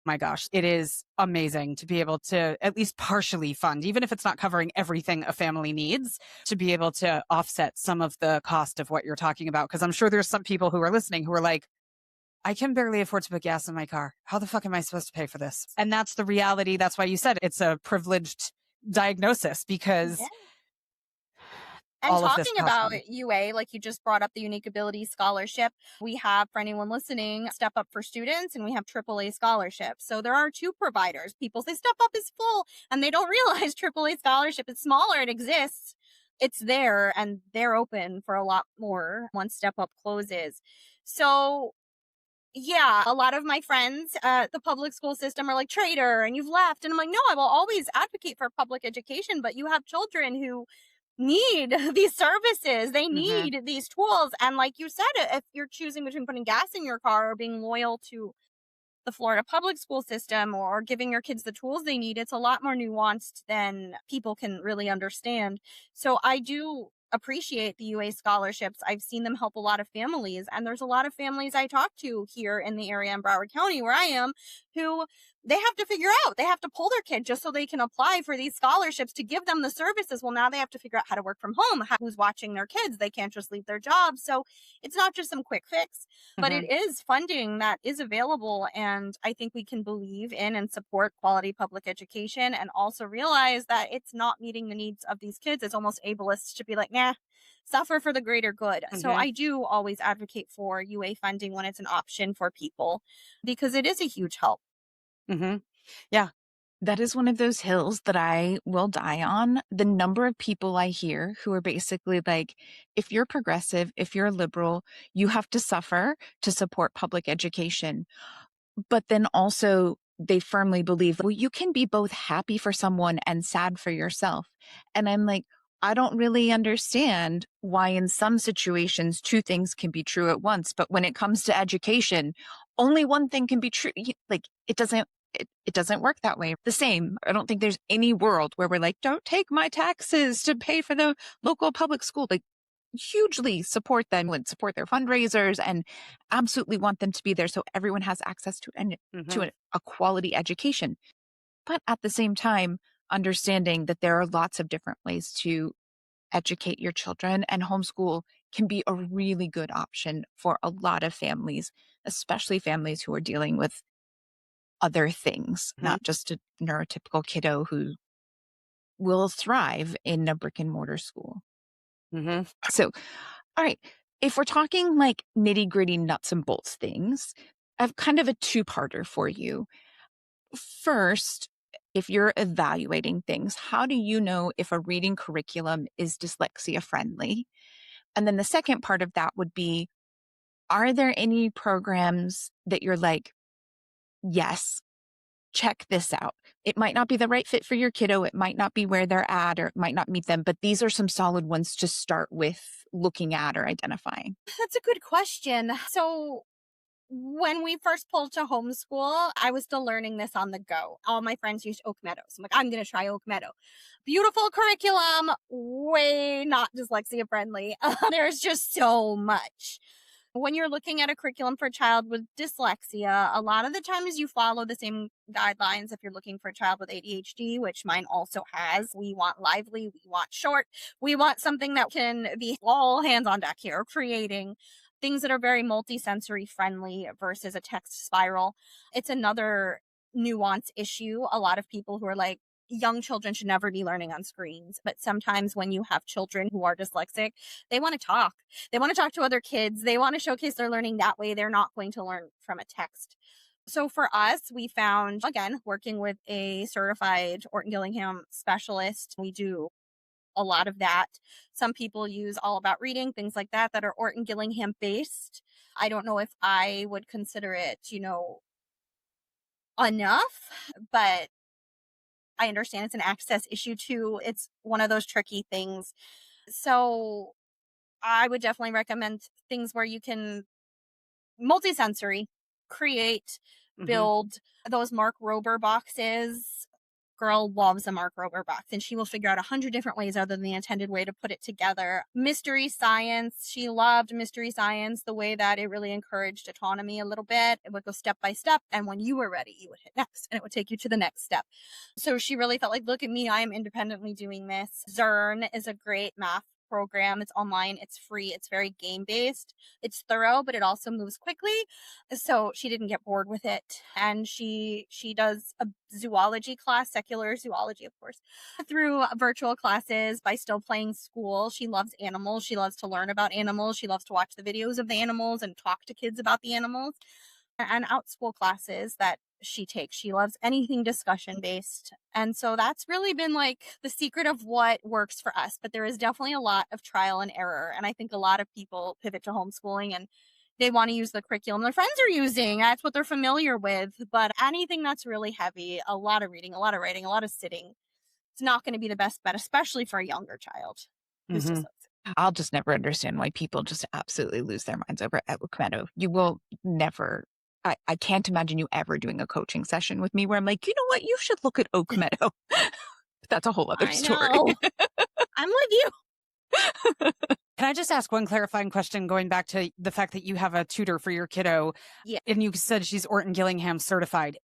my gosh, it is amazing to be able to at least partially fund, even if it's not covering everything a family needs, to be able to offset some of the cost of what you're talking about. Because I'm sure there's some people who are listening who are like, I can barely afford to put gas in my car. How the fuck am I supposed to pay for this? And that's the reality. That's why you said it's a privileged diagnosis because Yeah. And all of this talking costs about money. UA, like you just brought up the Unique Ability Scholarship, we have, for anyone listening, Step Up for Students, and we have AAA scholarships. So there are two providers. People say Step Up is full, and they don't realize AAA scholarship is smaller. It exists. It's there, and they're open for a lot more once Step Up closes. So yeah, a lot of my friends at the public school system are like, traitor, and you've left. And I'm like, no, I will always advocate for public education, but you have children who need these services. They Hmm. need these tools. And like you said, if you're choosing between putting gas in your car or being loyal to the Florida public school system or giving your kids the tools they need, it's a lot more nuanced than people can really understand. So I do appreciate the UA scholarships. I've seen them help a lot of families. And there's a lot of families I talk to here in the area in Broward County where I am who they have to figure out, they have to pull their kid just so they can apply for these scholarships to give them the services. Well, now they have to figure out how to work from home, who's watching their kids. They can't just leave their jobs. So it's not just some quick fix, but Hmm. it is funding that is available. And I think we can believe in and support quality public education and also realize that it's not meeting the needs of these kids. It's almost ableist to be like, nah, suffer for the greater good. So Hmm. I do always advocate for UA funding when it's an option for people because it is a huge help. Hmm. Yeah. That is one of those hills that I will die on. The number of people I hear who are basically like, if you're progressive, if you're liberal, you have to suffer to support public education. But then also, they firmly believe, well, you can be both happy for someone and sad for yourself. And I'm like, I don't really understand why, in some situations, two things can be true at once. But when it comes to education, only one thing can be true. Like, it doesn't work that way. The same. I don't think there's any world where we're like, don't take my taxes to pay for the local public school. Like, hugely support them, would support their fundraisers, and absolutely want them to be there so everyone has access to Hmm. a quality education. But at the same time, understanding that there are lots of different ways to educate your children, and homeschool can be a really good option for a lot of families, especially families who are dealing with other things, Hmm. not just a neurotypical kiddo who will thrive in a brick and mortar school. Hmm. So, all right, if we're talking like nitty gritty nuts and bolts things, I have kind of a two-parter for you. First, if you're evaluating things, how do you know if a reading curriculum is dyslexia friendly? And then the second part of that would be, are there any programs that you're like, yes, check this out? It might not be the right fit for your kiddo. It might not be where they're at, or it might not meet them, but these are some solid ones to start with looking at or identifying. That's a good question. So when we first pulled to homeschool, I was still learning this on the go. All my friends used Oak Meadows. I'm like, I'm going to try Oak Meadow. Beautiful curriculum, way not dyslexia friendly. There's just so much. When you're looking at a curriculum for a child with dyslexia, a lot of the times you follow the same guidelines if you're looking for a child with ADHD, which mine also has. We want lively, we want short, we want something that can be all hands on deck here, creating things that are very multisensory friendly versus a text spiral. It's another nuance issue. A lot of people who are like, young children should never be learning on screens. But sometimes when you have children who are dyslexic, they want to talk. They want to talk to other kids. They want to showcase their learning that way. They're not going to learn from a text. So for us, we found, again, working with a certified Orton Gillingham specialist, we do a lot of that. Some people use All About Reading, things like that, that are Orton Gillingham based. I don't know if I would consider it, enough, but I understand it's an access issue too. It's one of those tricky things. So I would definitely recommend things where you can multisensory, create, Hmm. build those Mark Rober boxes. Girl loves a Mark Rober box, and she will figure out 100 different ways other than the intended way to put it together. Mystery science. She loved mystery science, the way that it really encouraged autonomy a little bit. It would go step by step. And when you were ready, you would hit next and it would take you to the next step. So she really felt like, look at me, I am independently doing this. Zern is a great math program. It's online, it's free, it's very game based. It's thorough, but it also moves quickly. So she didn't get bored with it. And she does a zoology class, secular zoology, of course, through virtual classes by still playing school. She loves animals. She loves to learn about animals. She loves to watch the videos of the animals and talk to kids about the animals. And out school classes that she takes. She loves anything discussion based. And so that's really been like the secret of what works for us. But there is definitely a lot of trial and error. And I think a lot of people pivot to homeschooling and they want to use the curriculum their friends are using. That's what they're familiar with. But anything that's really heavy, a lot of reading, a lot of writing, a lot of sitting, it's not going to be the best bet, especially for a younger child who's Hmm. dyslexic. I'll just never understand why people just absolutely lose their minds over Equipmeadow. You will never. I can't imagine you ever doing a coaching session with me where I'm like, you know what, you should look at Oak Meadow. That's a whole other I story. know. I'm with you. Can I just ask one clarifying question going back to the fact that you have a tutor for your kiddo Yeah. and you said she's Orton Gillingham certified?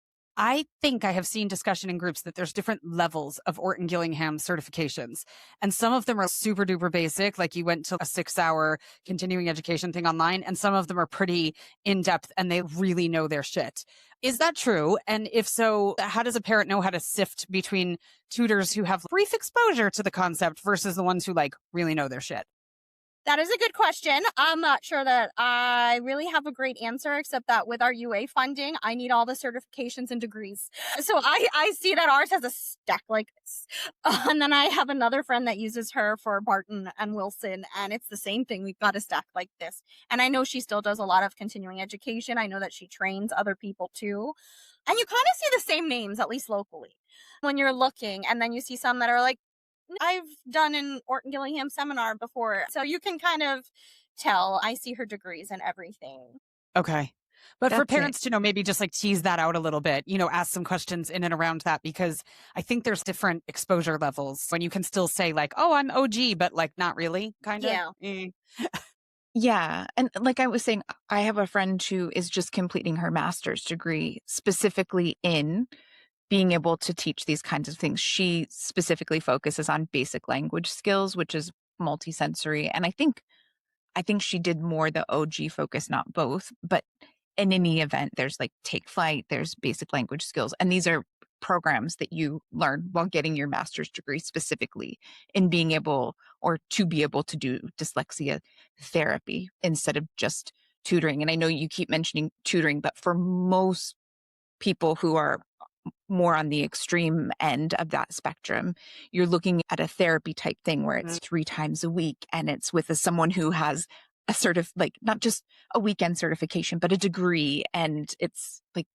I think I have seen discussion in groups that there's different levels of Orton Gillingham certifications. And some of them are super duper basic, like you went to a 6-hour continuing education thing online, and some of them are pretty in depth and they really know their shit. Is that true? And if so, how does a parent know how to sift between tutors who have brief exposure to the concept versus the ones who like really know their shit? That is a good question. I'm not sure that I really have a great answer, except that with our UA funding, I need all the certifications and degrees. So I see that ours has a stack like this. And then I have another friend that uses her for Barton and Wilson, and it's the same thing. We've got a stack like this. And I know she still does a lot of continuing education. I know that she trains other people too. And you kind of see the same names, at least locally, when you're looking. And then you see some that are like, I've done an Orton Gillingham seminar before, so you can kind of tell. I see her degrees and everything. Okay. But for That's it. parents to know, maybe just like tease that out a little bit, ask some questions in and around that, because I think there's different exposure levels when you can still say like, oh, I'm OG, but like not really kind of. Yeah. Yeah. And like I was saying, I have a friend who is just completing her master's degree specifically in being able to teach these kinds of things. She specifically focuses on basic language skills, which is multisensory. And I think she did more the OG focus, not both. But in any event, there's like Take Flight, there's basic language skills. And these are programs that you learn while getting your master's degree specifically in being able or to be able to do dyslexia therapy instead of just tutoring. And I know you keep mentioning tutoring, but for most people who are more on the extreme end of that spectrum, you're looking at a therapy type thing where it's 3 times a week and it's with someone who has a sort of like not just a weekend certification, but a degree. And it's like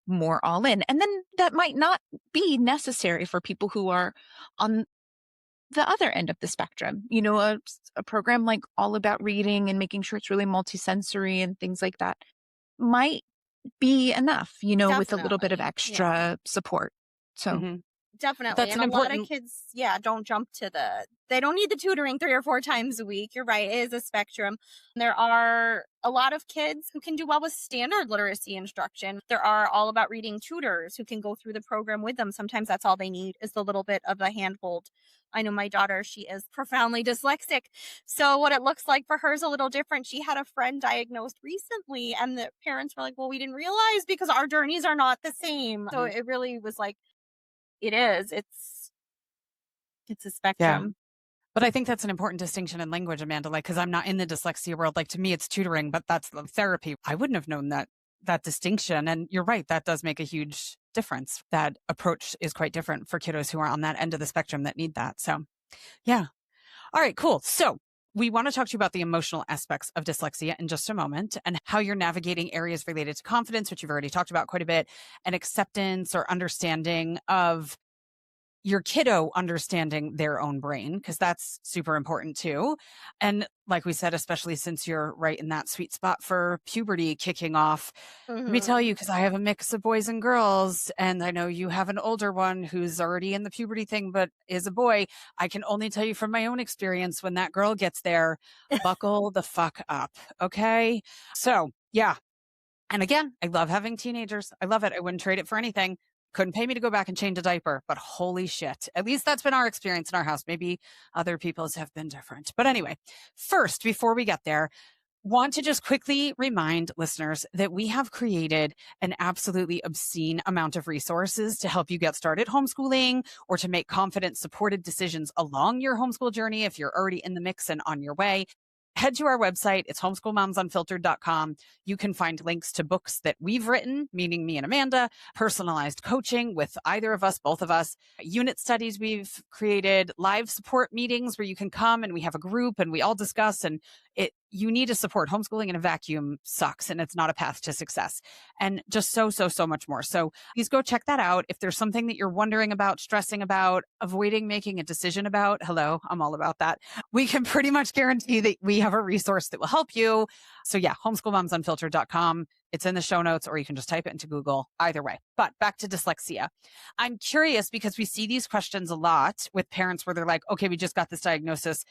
more all in. And then that might not be necessary for people who are on the other end of the spectrum. A program like All About Reading and making sure it's really multisensory and things like that might be enough, with a little bit of Definitely. Yeah. extra support. So, Hmm. Definitely. That's And an a lot of important. kids, don't jump to they don't need the tutoring 3 or 4 times a week. You're right. It is a spectrum. There are a lot of kids who can do well with standard literacy instruction. There are All About Reading tutors who can go through the program with them. Sometimes that's all they need is the little bit of a handhold. I know my daughter, she is profoundly dyslexic. So what it looks like for her is a little different. She had a friend diagnosed recently and the parents were like, well, we didn't realize because our journeys are not the same. So it really was like, it is. It's a Yeah. spectrum. But I think that's an important distinction in language, Amanda, like, because I'm not in the dyslexia world. Like, to me, it's tutoring, but that's the therapy. I wouldn't have known that distinction. And you're right, that does make a huge difference. That approach is quite different for kiddos who are on that end of the spectrum that need that. So, yeah. All right, cool. So, we want to talk to you about the emotional aspects of dyslexia in just a moment and how you're navigating areas related to confidence, which you've already talked about quite a bit, and acceptance or understanding of your kiddo understanding their own brain, because that's super important too. And like we said, especially since you're right in that sweet spot for puberty kicking off, let me tell Hmm. you, because I have a mix of boys and girls, and I know you have an older one who's already in the puberty thing, but is a boy. I can only tell you from my own experience, when that girl gets there, buckle the fuck up. Okay. So, yeah, and again, I love having teenagers. I love it. I wouldn't trade it for anything. Couldn't pay me to go back and change a diaper, but holy shit. At least that's been our experience in our house. Maybe other people's have been different. But anyway, first, before we get there, want to just quickly remind listeners that we have created an absolutely obscene amount of resources to help you get started homeschooling or to make confident, supported decisions along your homeschool journey if you're already in the mix and on your way. Head to our website. It's homeschoolmomsunfiltered.com. You can find links to books that we've written, meaning me and Amanda, personalized coaching with either of us, both of us, unit studies we've created, live support meetings where you can come and we have a group and we all discuss, and you need to support. Homeschooling in a vacuum sucks and it's not a path to success, and just so much more. So please go check that out. If there's something that you're wondering about, stressing about, avoiding making a decision about, hello, I'm all about that. We can pretty much guarantee that we have a resource that will help you. So yeah, homeschoolmomsunfiltered.com. It's in the show notes, or you can just type it into Google. Either way. But back to dyslexia. I'm curious because we see these questions a lot with parents where they're like, okay, we just got this diagnosis.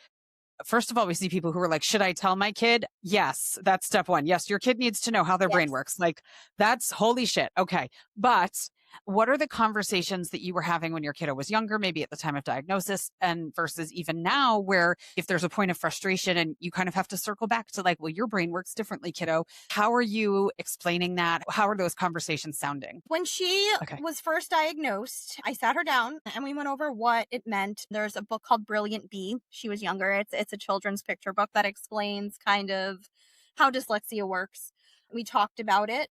First of all, we see people who are like, should I tell my kid? Yes, that's step one. Yes, your kid needs to know how their brain Yes. works. Like, that's holy shit. Okay. But what are the conversations that you were having when your kiddo was younger, maybe at the time of diagnosis, and versus even now, where if there's a point of frustration and you kind of have to circle back to like, well, your brain works differently, kiddo. How are you explaining that? How are those conversations sounding? When she Okay. was first diagnosed, I sat her down and we went over what it meant. There's a book called Brilliant Bee. She was younger. It's a children's picture book that explains kind of how dyslexia works. We talked about it.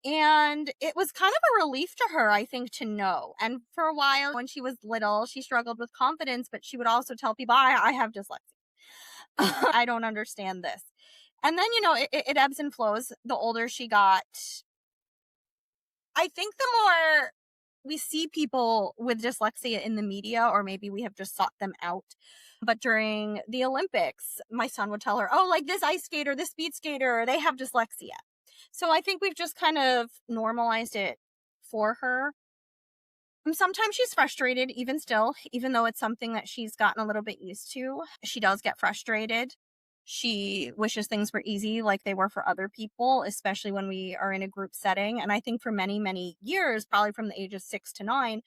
And it was kind of a relief to her, I think, to know. And for a while, when she was little, she struggled with confidence, but she would also tell people, I have dyslexia. I don't understand this. And then, it ebbs and flows. The older she got, I think the more we see people with dyslexia in the media, or maybe we have just sought them out. But during the Olympics, my son would tell her, oh, like this ice skater, this speed skater, they have dyslexia. So I think we've just kind of normalized it for her. Sometimes she's frustrated, even still, even though it's something that she's gotten a little bit used to. She does get frustrated. She wishes things were easy like they were for other people, especially when we are in a group setting. And I think for many, many years, probably from the age of 6 to 9,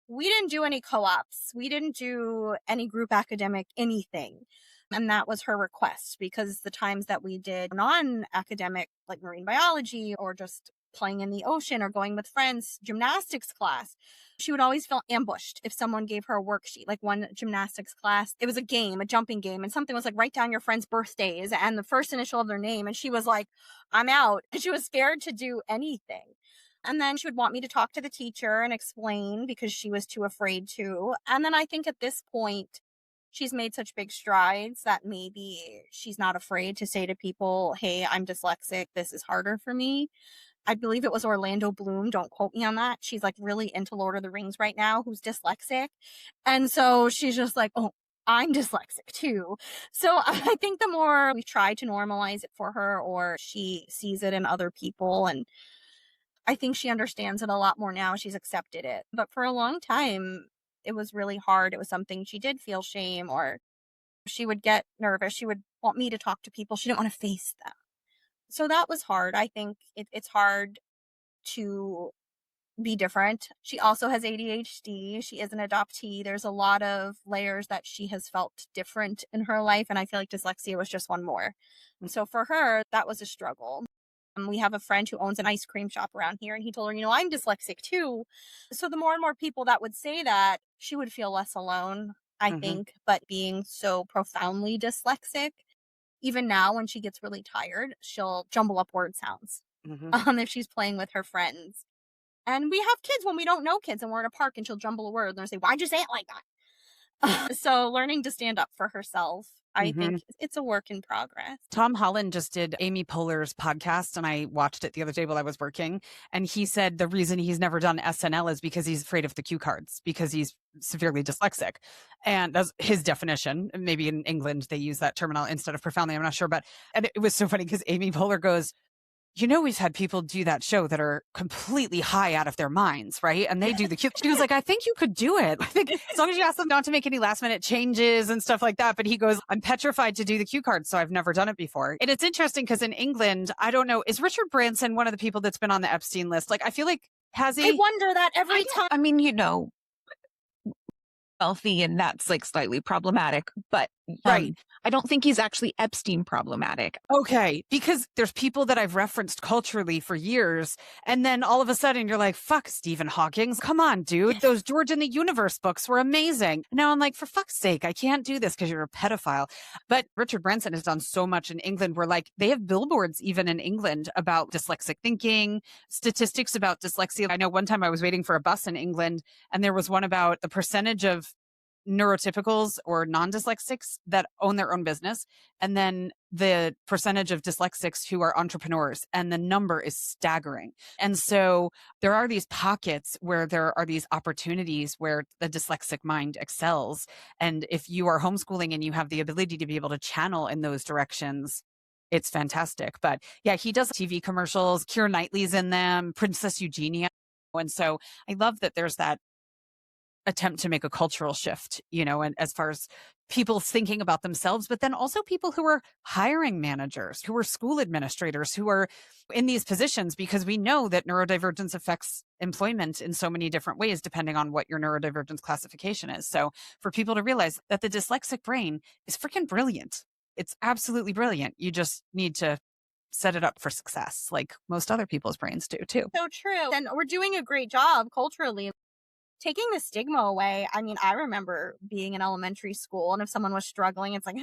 we didn't do any co-ops. We didn't do any group academic anything. And that was her request, because the times that we did non-academic, like marine biology or just playing in the ocean or going with friends, gymnastics class, she would always feel ambushed if someone gave her a worksheet. Like one gymnastics class, it was a game, a jumping game, and something was like, write down your friends' birthdays and the first initial of their name. And she was like, I'm out. And she was scared to do anything. And then she would want me to talk to the teacher and explain, because she was too afraid to. And then I think at this point, she's made such big strides that maybe she's not afraid to say to people, hey, I'm dyslexic. This is harder for me. I believe it was Orlando Bloom. Don't quote me on that. She's like really into Lord of the Rings right now, who's dyslexic. And so she's just like, oh, I'm dyslexic too. So I think the more we try to normalize it for her, or she sees it in other people, and I think she understands it a lot more now. She's accepted it. But for a long time, it was really hard. It was something she did feel shame, or she would get nervous. She would want me to talk to people. She didn't want to face them. So that was hard. I think it's hard to be different. She also has ADHD. She is an adoptee. There's a lot of layers that she has felt different in her life. And I feel like dyslexia was just one more. And so for her, that was a struggle. We have a friend who owns an ice cream shop around here, and he told her, I'm dyslexic too. So the more and more people that would say that, she would feel less alone, I Hmm. think. But being so profoundly dyslexic, even now when she gets really tired, she'll jumble up word sounds Hmm. if she's playing with her friends. And we have kids when we don't know kids and we're in a park and she'll jumble a word and they'll say, "Why'd you say it like that?" So learning to stand up for herself, I Hmm. think it's a work in progress. Tom Holland just did Amy Poehler's podcast, and I watched it the other day while I was working. And he said the reason he's never done SNL is because he's afraid of the cue cards because he's severely dyslexic. And that's his definition. Maybe in England they use that terminology instead of profoundly. I'm not sure. But and it was so funny because Amy Poehler goes, we've had people do that show that are completely high out of their minds, right? And they do the cute. She was like, I think you could do it. I think as long as you ask them not to make any last minute changes and stuff like that. But he goes, I'm petrified to do the cue cards, so I've never done it before. And it's interesting because in England, I don't know, is Richard Branson one of the people that's been on the Epstein list? Like, I feel like, has I he? wonder that every time. I mean, wealthy and that's like slightly problematic, but Right. I don't think he's actually Epstein problematic. Okay, because there's people that I've referenced culturally for years, and then all of a sudden you're like, fuck Stephen Hawking. Come on, dude. Those George and the Universe books were amazing. Now I'm like, for fuck's sake, I can't do this because you're a pedophile. But Richard Branson has done so much in England where like they have billboards even in England about dyslexic thinking, statistics about dyslexia. I know one time I was waiting for a bus in England and there was one about the percentage of neurotypicals or non-dyslexics that own their own business, and then the percentage of dyslexics who are entrepreneurs, and the number is staggering. And so there are these pockets where there are these opportunities where the dyslexic mind excels, and if you are homeschooling and you have the ability to be able to channel in those directions, it's fantastic. But yeah, he does TV commercials. Keira Knightley's in them, Princess Eugenia. And so I love that there's that attempt to make a cultural shift, and as far as people thinking about themselves, but then also people who are hiring managers, who are school administrators, who are in these positions, because we know that neurodivergence affects employment in so many different ways, depending on what your neurodivergence classification is. So for people to realize that the dyslexic brain is freaking brilliant. It's absolutely brilliant. You just need to set it up for success, like most other people's brains do too. So true. And we're doing a great job culturally taking the stigma away. I mean, I remember being in elementary school, and if someone was struggling, it's like,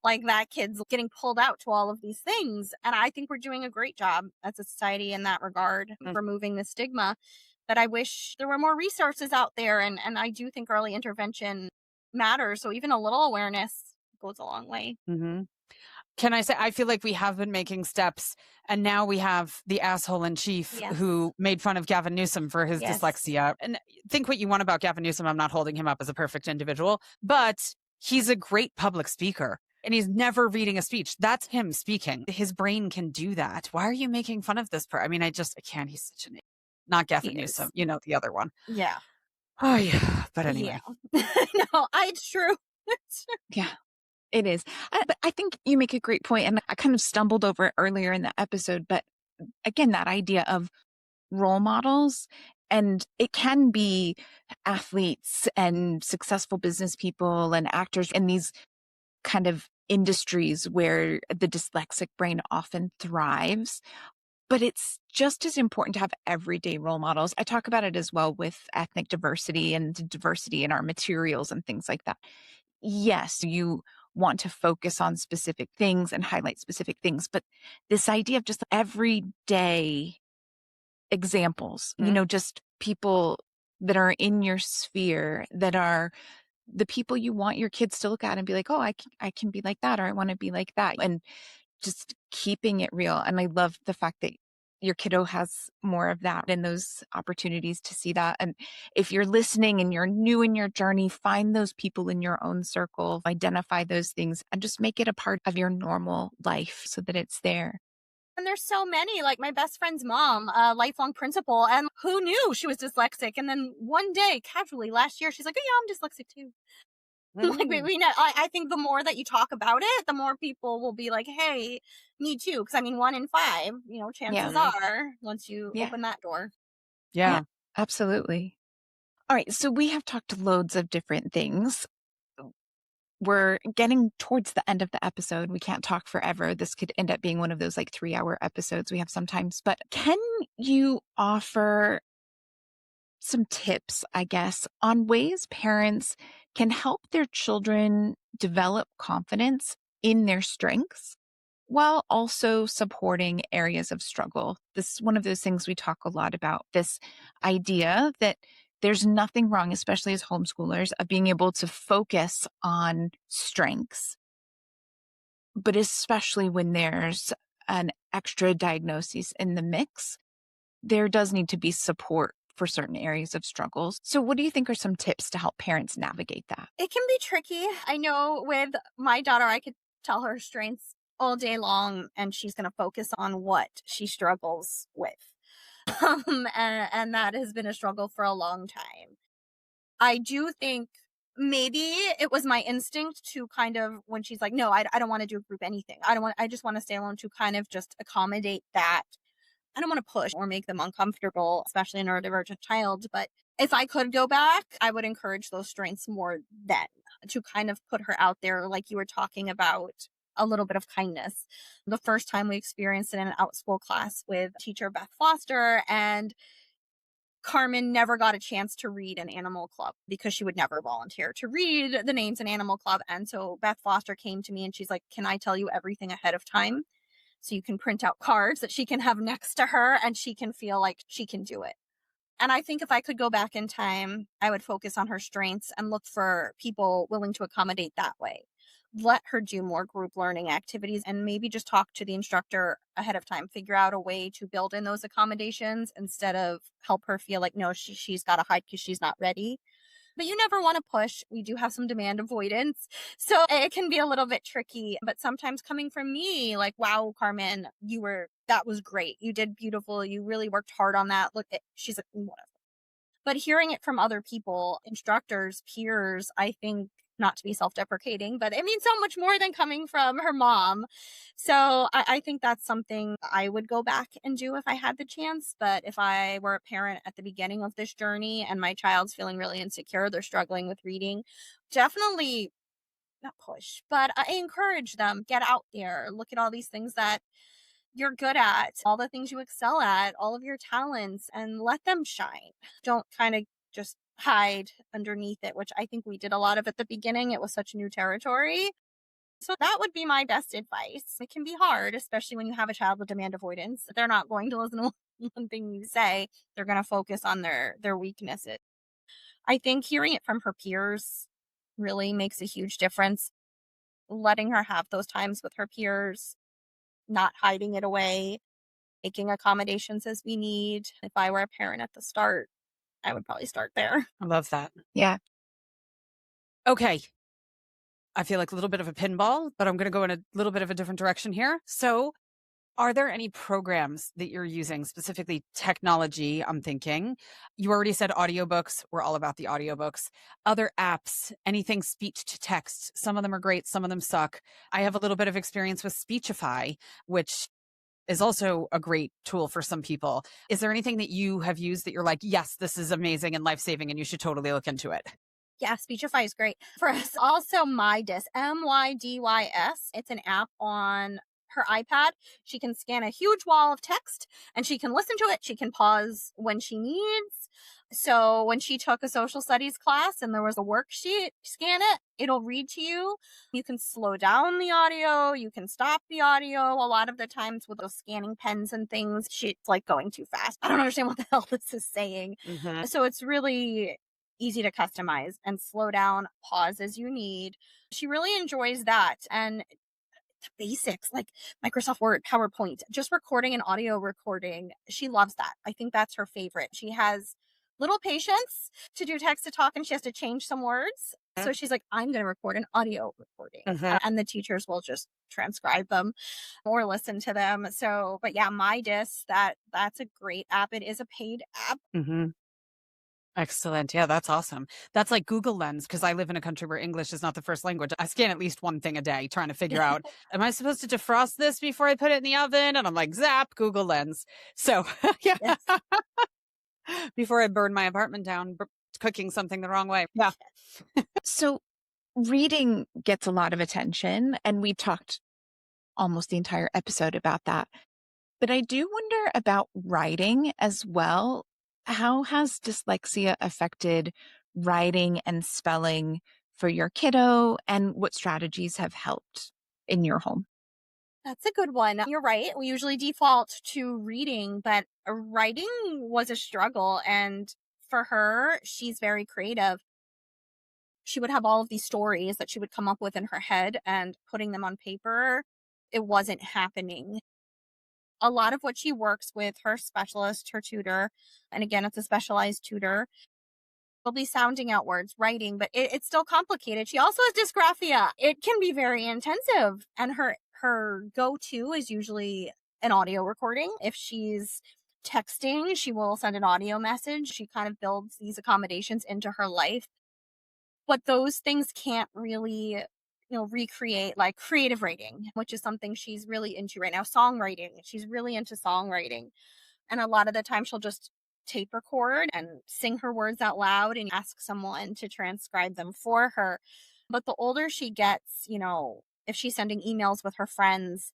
like that kid's getting pulled out to all of these things. And I think we're doing a great job as a society in that regard, removing the stigma. But I wish there were more resources out there. And I do think early intervention matters. So even a little awareness goes a long way. Mm-hmm. Can I say, I feel like we have been making steps, and now we have the asshole in chief Yes. who made fun of Gavin Newsom for his Yes. dyslexia. And think what you want about Gavin Newsom. I'm not holding him up as a perfect individual, but he's a great public speaker. And he's never reading a speech. That's him speaking. His brain can do that. Why are you making fun of this part? I mean, I can't. He's such an idiot. Not Gavin He is. Newsom, the other one. Yeah. Oh, yeah. But anyway. Yeah. No, it's true. Yeah, it is. But I think you make a great point, and I kind of stumbled over it earlier in the episode. But again, that idea of role models, and it can be athletes and successful business people and actors in these kind of industries where the dyslexic brain often thrives. But it's just as important to have everyday role models. I talk about it as well with ethnic diversity and diversity in our materials and things like that. Yes, you want to focus on specific things and highlight specific things, but this idea of just everyday examples, just people that are in your sphere, that are the people you want your kids to look at and be like, oh, I can be like that, or I want to be like that. And just keeping it real. And I love the fact that your kiddo has more of that and those opportunities to see that. And if you're listening and you're new in your journey, find those people in your own circle, identify those things, and just make it a part of your normal life so that it's there. And there's so many, like my best friend's mom, a lifelong principal, and who knew she was dyslexic? And then one day, casually last year, she's like, oh yeah, I'm dyslexic too. Like we know. I think the more that you talk about it, the more people will be like, hey, me too. Because I mean, 1 in 5, chances are once you open that door. Yeah. Absolutely. All right. So we have talked loads of different things. we're getting towards the end of the episode. We can't talk forever. This could end up being one of those like 3-hour episodes we have sometimes. But can you offer some tips, I guess, on ways parents can help their children develop confidence in their strengths while also supporting areas of struggle? This is one of those things we talk a lot about, this idea that there's nothing wrong, especially as homeschoolers, of being able to focus on strengths, but especially when there's an extra diagnosis in the mix, there does need to be support for certain areas of struggles. So what do you think are some tips to help parents navigate that? It can be tricky. I know with my daughter, I could tell her strengths all day long, and she's going to focus on what she struggles with. And that has been a struggle for a long time. I do think maybe it was my instinct to kind of, when she's like, no, I don't want to do group anything. I just want to stay alone, to kind of just accommodate that. I don't want to push or make them uncomfortable, especially a neurodivergent child. But if I could go back, I would encourage those strengths more then, to kind of put her out there, like you were talking about, a little bit of kindness. The first time we experienced it in an out school class with teacher Beth Foster, and Carmen never got a chance to read an Animal Club because she would never volunteer to read the names in Animal Club. And so Beth Foster came to me and she's like, can I tell you everything ahead of time? So you can print out cards that she can have next to her and she can feel like she can do it. And I think if I could go back in time, I would focus on her strengths and look for people willing to accommodate that way. Let her do more group learning activities and maybe just talk to the instructor ahead of time. Figure out a way to build in those accommodations instead of help her feel like, no, she's got to hide because she's not ready. But you never want to push. We do have some demand avoidance. So it can be a little bit tricky. But sometimes coming from me, like, wow, Carmen, that was great. You did beautiful. You really worked hard on that. Look, she's like, whatever. But hearing it from other people, instructors, peers, I think, not to be self-deprecating, but it means so much more than coming from her mom. So I think that's something I would go back and do if I had the chance. But if I were a parent at the beginning of this journey and my child's feeling really insecure, they're struggling with reading, definitely not push, but I encourage them, get out there, look at all these things that you're good at, all the things you excel at, all of your talents, and let them shine. Don't kind of just hide underneath it, which I think we did a lot of at the beginning. It was such new territory. So that would be my best advice. It can be hard, especially when you have a child with demand avoidance. They're not going to listen to one thing you say. They're going to focus on their weaknesses. I think hearing it from her peers really makes a huge difference. Letting her have those times with her peers, not hiding it away, making accommodations as we need. If I were a parent at the start, I would probably start there. I love that. Yeah. Okay. I feel like a little bit of a pinball, but I'm going to go in a little bit of a different direction here. So, are there any programs that you're using, specifically technology? I'm thinking. You already said audiobooks. We're all about the audiobooks. Other apps, anything speech to text. Some of them are great. Some of them suck. I have a little bit of experience with Speechify, which is also a great tool for some people. Is there anything that you have used that you're like, yes, this is amazing and life-saving and you should totally look into it? Yeah, Speechify is great. For us, also MyDys, MYDYS. It's an app on her iPad. She can scan a huge wall of text and she can listen to it. She can pause when she needs. So when she took a social studies class and there was a worksheet, scan it, it'll read to you. You can slow down the audio. You can stop the audio. A lot of the times with those scanning pens and things, she's like going too fast. I don't understand what the hell this is saying. Mm-hmm. So it's really easy to customize and slow down, pause as you need. She really enjoys that. And the basics like Microsoft Word, PowerPoint, just recording an audio recording. She loves that. I think that's her favorite. She has little patience to do text to talk and she has to change some words. So she's like, I'm going to record an audio recording. And the teachers will just transcribe them or listen to them. So, but yeah, MyDis, that's a great app. It is a paid app. Mm-hmm. Excellent. Yeah, that's awesome. That's like Google Lens, because I live in a country where English is not the first language. I scan at least one thing a day trying to figure out, am I supposed to defrost this before I put it in the oven? And I'm like, zap, Google Lens. So, yeah. Yes. Before I burn my apartment down cooking something the wrong way. Yeah. So reading gets a lot of attention, and we talked almost the entire episode about that. But I do wonder about writing as well. How has dyslexia affected writing and spelling for your kiddo, and what strategies have helped in your home? That's a good one. You're right. We usually default to reading, but writing was a struggle. And for her, she's very creative. She would have all of these stories that she would come up with in her head, and putting them on paper, it wasn't happening. A lot of what she works with her specialist, her tutor, and again, it's a specialized tutor, will be sounding out words, writing, but it's still complicated. She also has dysgraphia. It can be very intensive, and her go-to is usually an audio recording. If she's texting, she will send an audio message. She kind of builds these accommodations into her life, but those things can't really recreate like creative writing, which is something she's really into right now. Songwriting, she's really into songwriting, and a lot of the time she'll just tape record and sing her words out loud and ask someone to transcribe them for her. But the older she gets, if she's sending emails with her friends,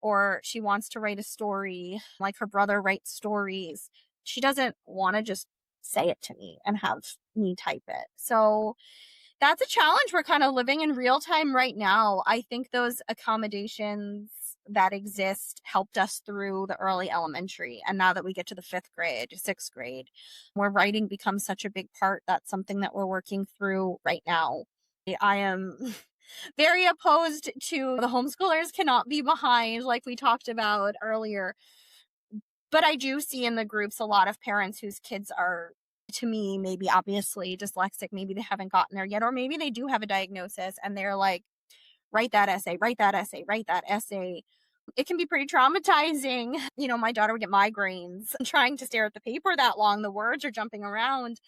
or she wants to write a story like her brother writes stories, she doesn't want to just say it to me and have me type it. So that's a challenge we're kind of living in real time right now. I think those accommodations that exist helped us through the early elementary. And now that we get to the 5th grade, 6th grade, where writing becomes such a big part, that's something that we're working through right now. I am very opposed to the homeschoolers cannot be behind, like we talked about earlier. But I do see in the groups a lot of parents whose kids are, to me, maybe obviously dyslexic. Maybe they haven't gotten there yet, or maybe they do have a diagnosis and they're like, write that essay, write that essay, write that essay. It can be pretty traumatizing. My daughter would get migraines trying to stare at the paper that long. The words are jumping around.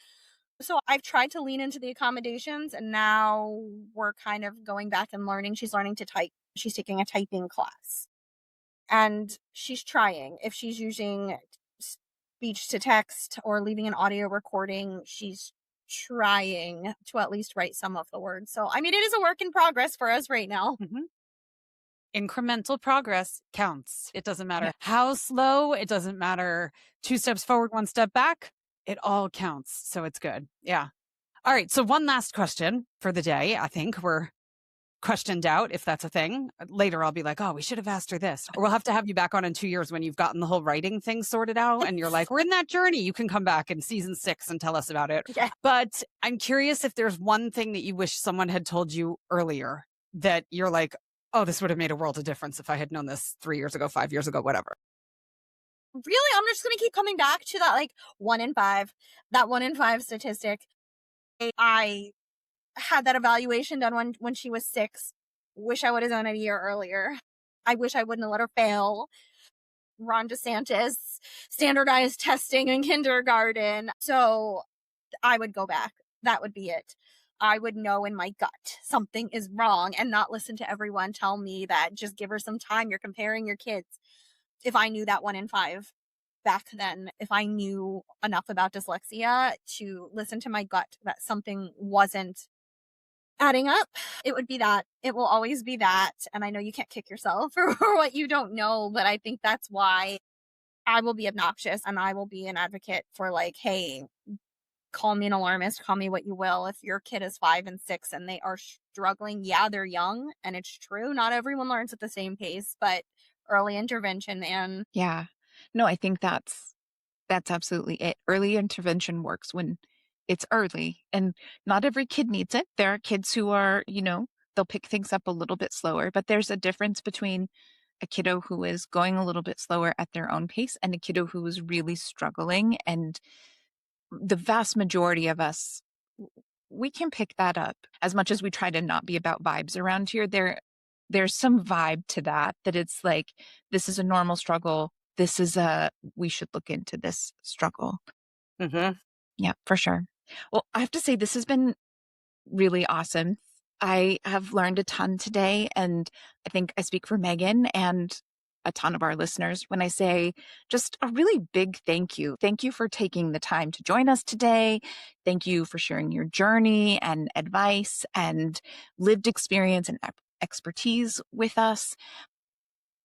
So I've tried to lean into the accommodations, and now we're kind of going back and learning. She's learning to type. She's taking a typing class, and she's trying. If she's using speech to text or leaving an audio recording, she's trying to at least write some of the words. So, I mean, it is a work in progress for us right now. Mhm. Incremental progress counts. It doesn't matter how slow, it doesn't matter 2 steps forward, 1 step back. It all counts. So it's good. Yeah. All right. So one last question for the day. I think we're questioned out, if that's a thing. Later, I'll be like, oh, we should have asked her this. Or we'll have to have you back on in 2 years when you've gotten the whole writing thing sorted out. And you're like, we're in that journey. You can come back in season 6 and tell us about it. Yeah. But I'm curious if there's one thing that you wish someone had told you earlier that you're like, oh, this would have made a world of difference if I had known this 3 years ago, 5 years ago, whatever. Really, I'm just going to keep coming back to that, like 1 in 5, that 1 in 5 statistic. I had that evaluation done when she was 6. Wish I would have done it a year earlier. I wish I wouldn't have let her fail. Ron DeSantis standardized testing in kindergarten. So I would go back. That would be it. I would know in my gut something is wrong and not listen to everyone tell me that just give her some time. You're comparing your kids. If I knew that 1 in 5 back then, if I knew enough about dyslexia to listen to my gut that something wasn't adding up, it would be that. It will always be that. And I know you can't kick yourself for what you don't know, but I think that's why I will be obnoxious and I will be an advocate for, like, hey, call me an alarmist, call me what you will. If your kid is 5 and 6 and they are struggling, yeah, they're young, and it's true. Not everyone learns at the same pace, but early intervention, and Yeah. No, I think that's absolutely it. Early intervention works when it's early, and not every kid needs it. There are kids who are, they'll pick things up a little bit slower, but there's a difference between a kiddo who is going a little bit slower at their own pace and a kiddo who is really struggling. And the vast majority of us, we can pick that up. As much as we try to not be about vibes around here, there's some vibe to that it's like, this is a normal struggle. We should look into this struggle. Mm-hmm. Yeah, for sure. Well, I have to say, this has been really awesome. I have learned a ton today, and I think I speak for Megan, and a ton of our listeners when I say just a really big thank you. Thank you for taking the time to join us today. Thank you for sharing your journey and advice and lived experience and expertise with us.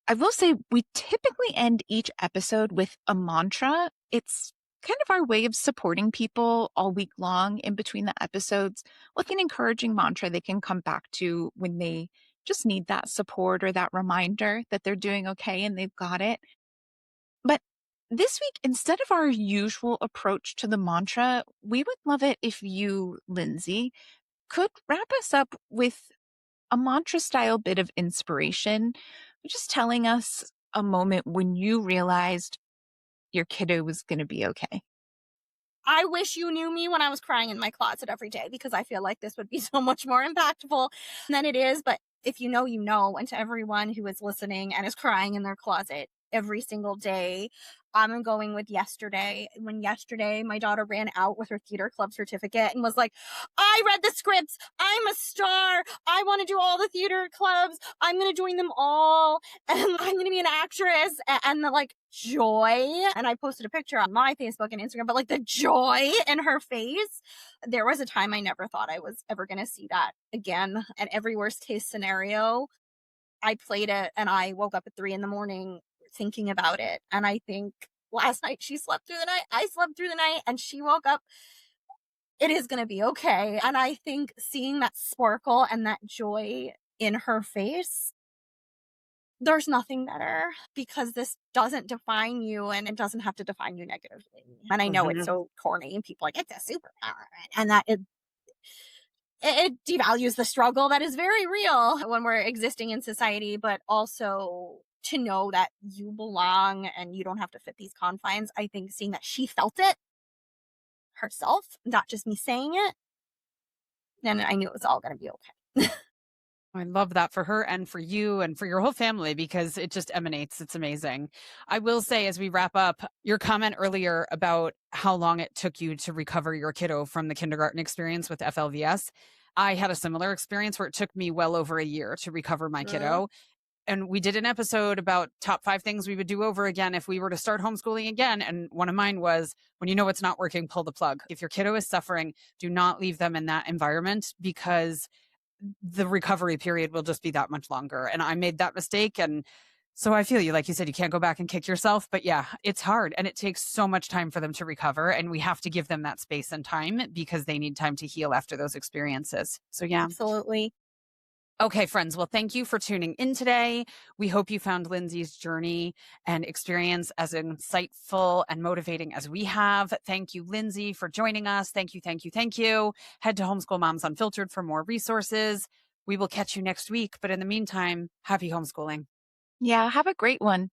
I will say we typically end each episode with a mantra. It's kind of our way of supporting people all week long in between the episodes with an encouraging mantra they can come back to when they just need that support or that reminder that they're doing okay and they've got it. But this week, instead of our usual approach to the mantra, we would love it if you, Lindsay, could wrap us up with a mantra style bit of inspiration, just telling us a moment when you realized your kiddo was going to be okay. I wish you knew me when I was crying in my closet every day, because I feel like this would be so much more impactful than it is. But if you know, you know. And to everyone who is listening and is crying in their closet every single day, I'm going with yesterday. When yesterday my daughter ran out with her theater club certificate and was like, I read the scripts. I'm a star. I want to do all the theater clubs. I'm going to join them all. And I'm going to be an actress. And the like joy. And I posted a picture on my Facebook and Instagram, but like the joy in her face. There was a time I never thought I was ever going to see that again. And every worst case scenario, I played it and I woke up at 3 a.m. thinking about it. And I think last night she slept through the night. I slept through the night and she woke up. It is going to be okay. And I think seeing that sparkle and that joy in her face, there's nothing better, because this doesn't define you and it doesn't have to define you negatively. And I know it's so corny and people are like, it's a superpower. And that it devalues the struggle that is very real when we're existing in society, but also to know that you belong and you don't have to fit these confines. I think seeing that she felt it herself, not just me saying it, then I knew it was all going to be okay. I love that for her and for you and for your whole family, because it just emanates. It's amazing. I will say, as we wrap up, your comment earlier about how long it took you to recover your kiddo from the kindergarten experience with FLVS. I had a similar experience where it took me well over a year to recover my kiddo. And we did an episode about top 5 things we would do over again if we were to start homeschooling again. And one of mine was, when you know it's not working, pull the plug. If your kiddo is suffering, do not leave them in that environment, because the recovery period will just be that much longer. And I made that mistake. And so I feel you, like you said, you can't go back and kick yourself, but yeah, it's hard and it takes so much time for them to recover. And we have to give them that space and time, because they need time to heal after those experiences. So yeah. Absolutely. Okay, friends. Well, thank you for tuning in today. We hope you found Lindsay's journey and experience as insightful and motivating as we have. Thank you, Lindsay, for joining us. Thank you, thank you, thank you. Head to Homeschool Moms Unfiltered for more resources. We will catch you next week. But in the meantime, happy homeschooling. Yeah, have a great one.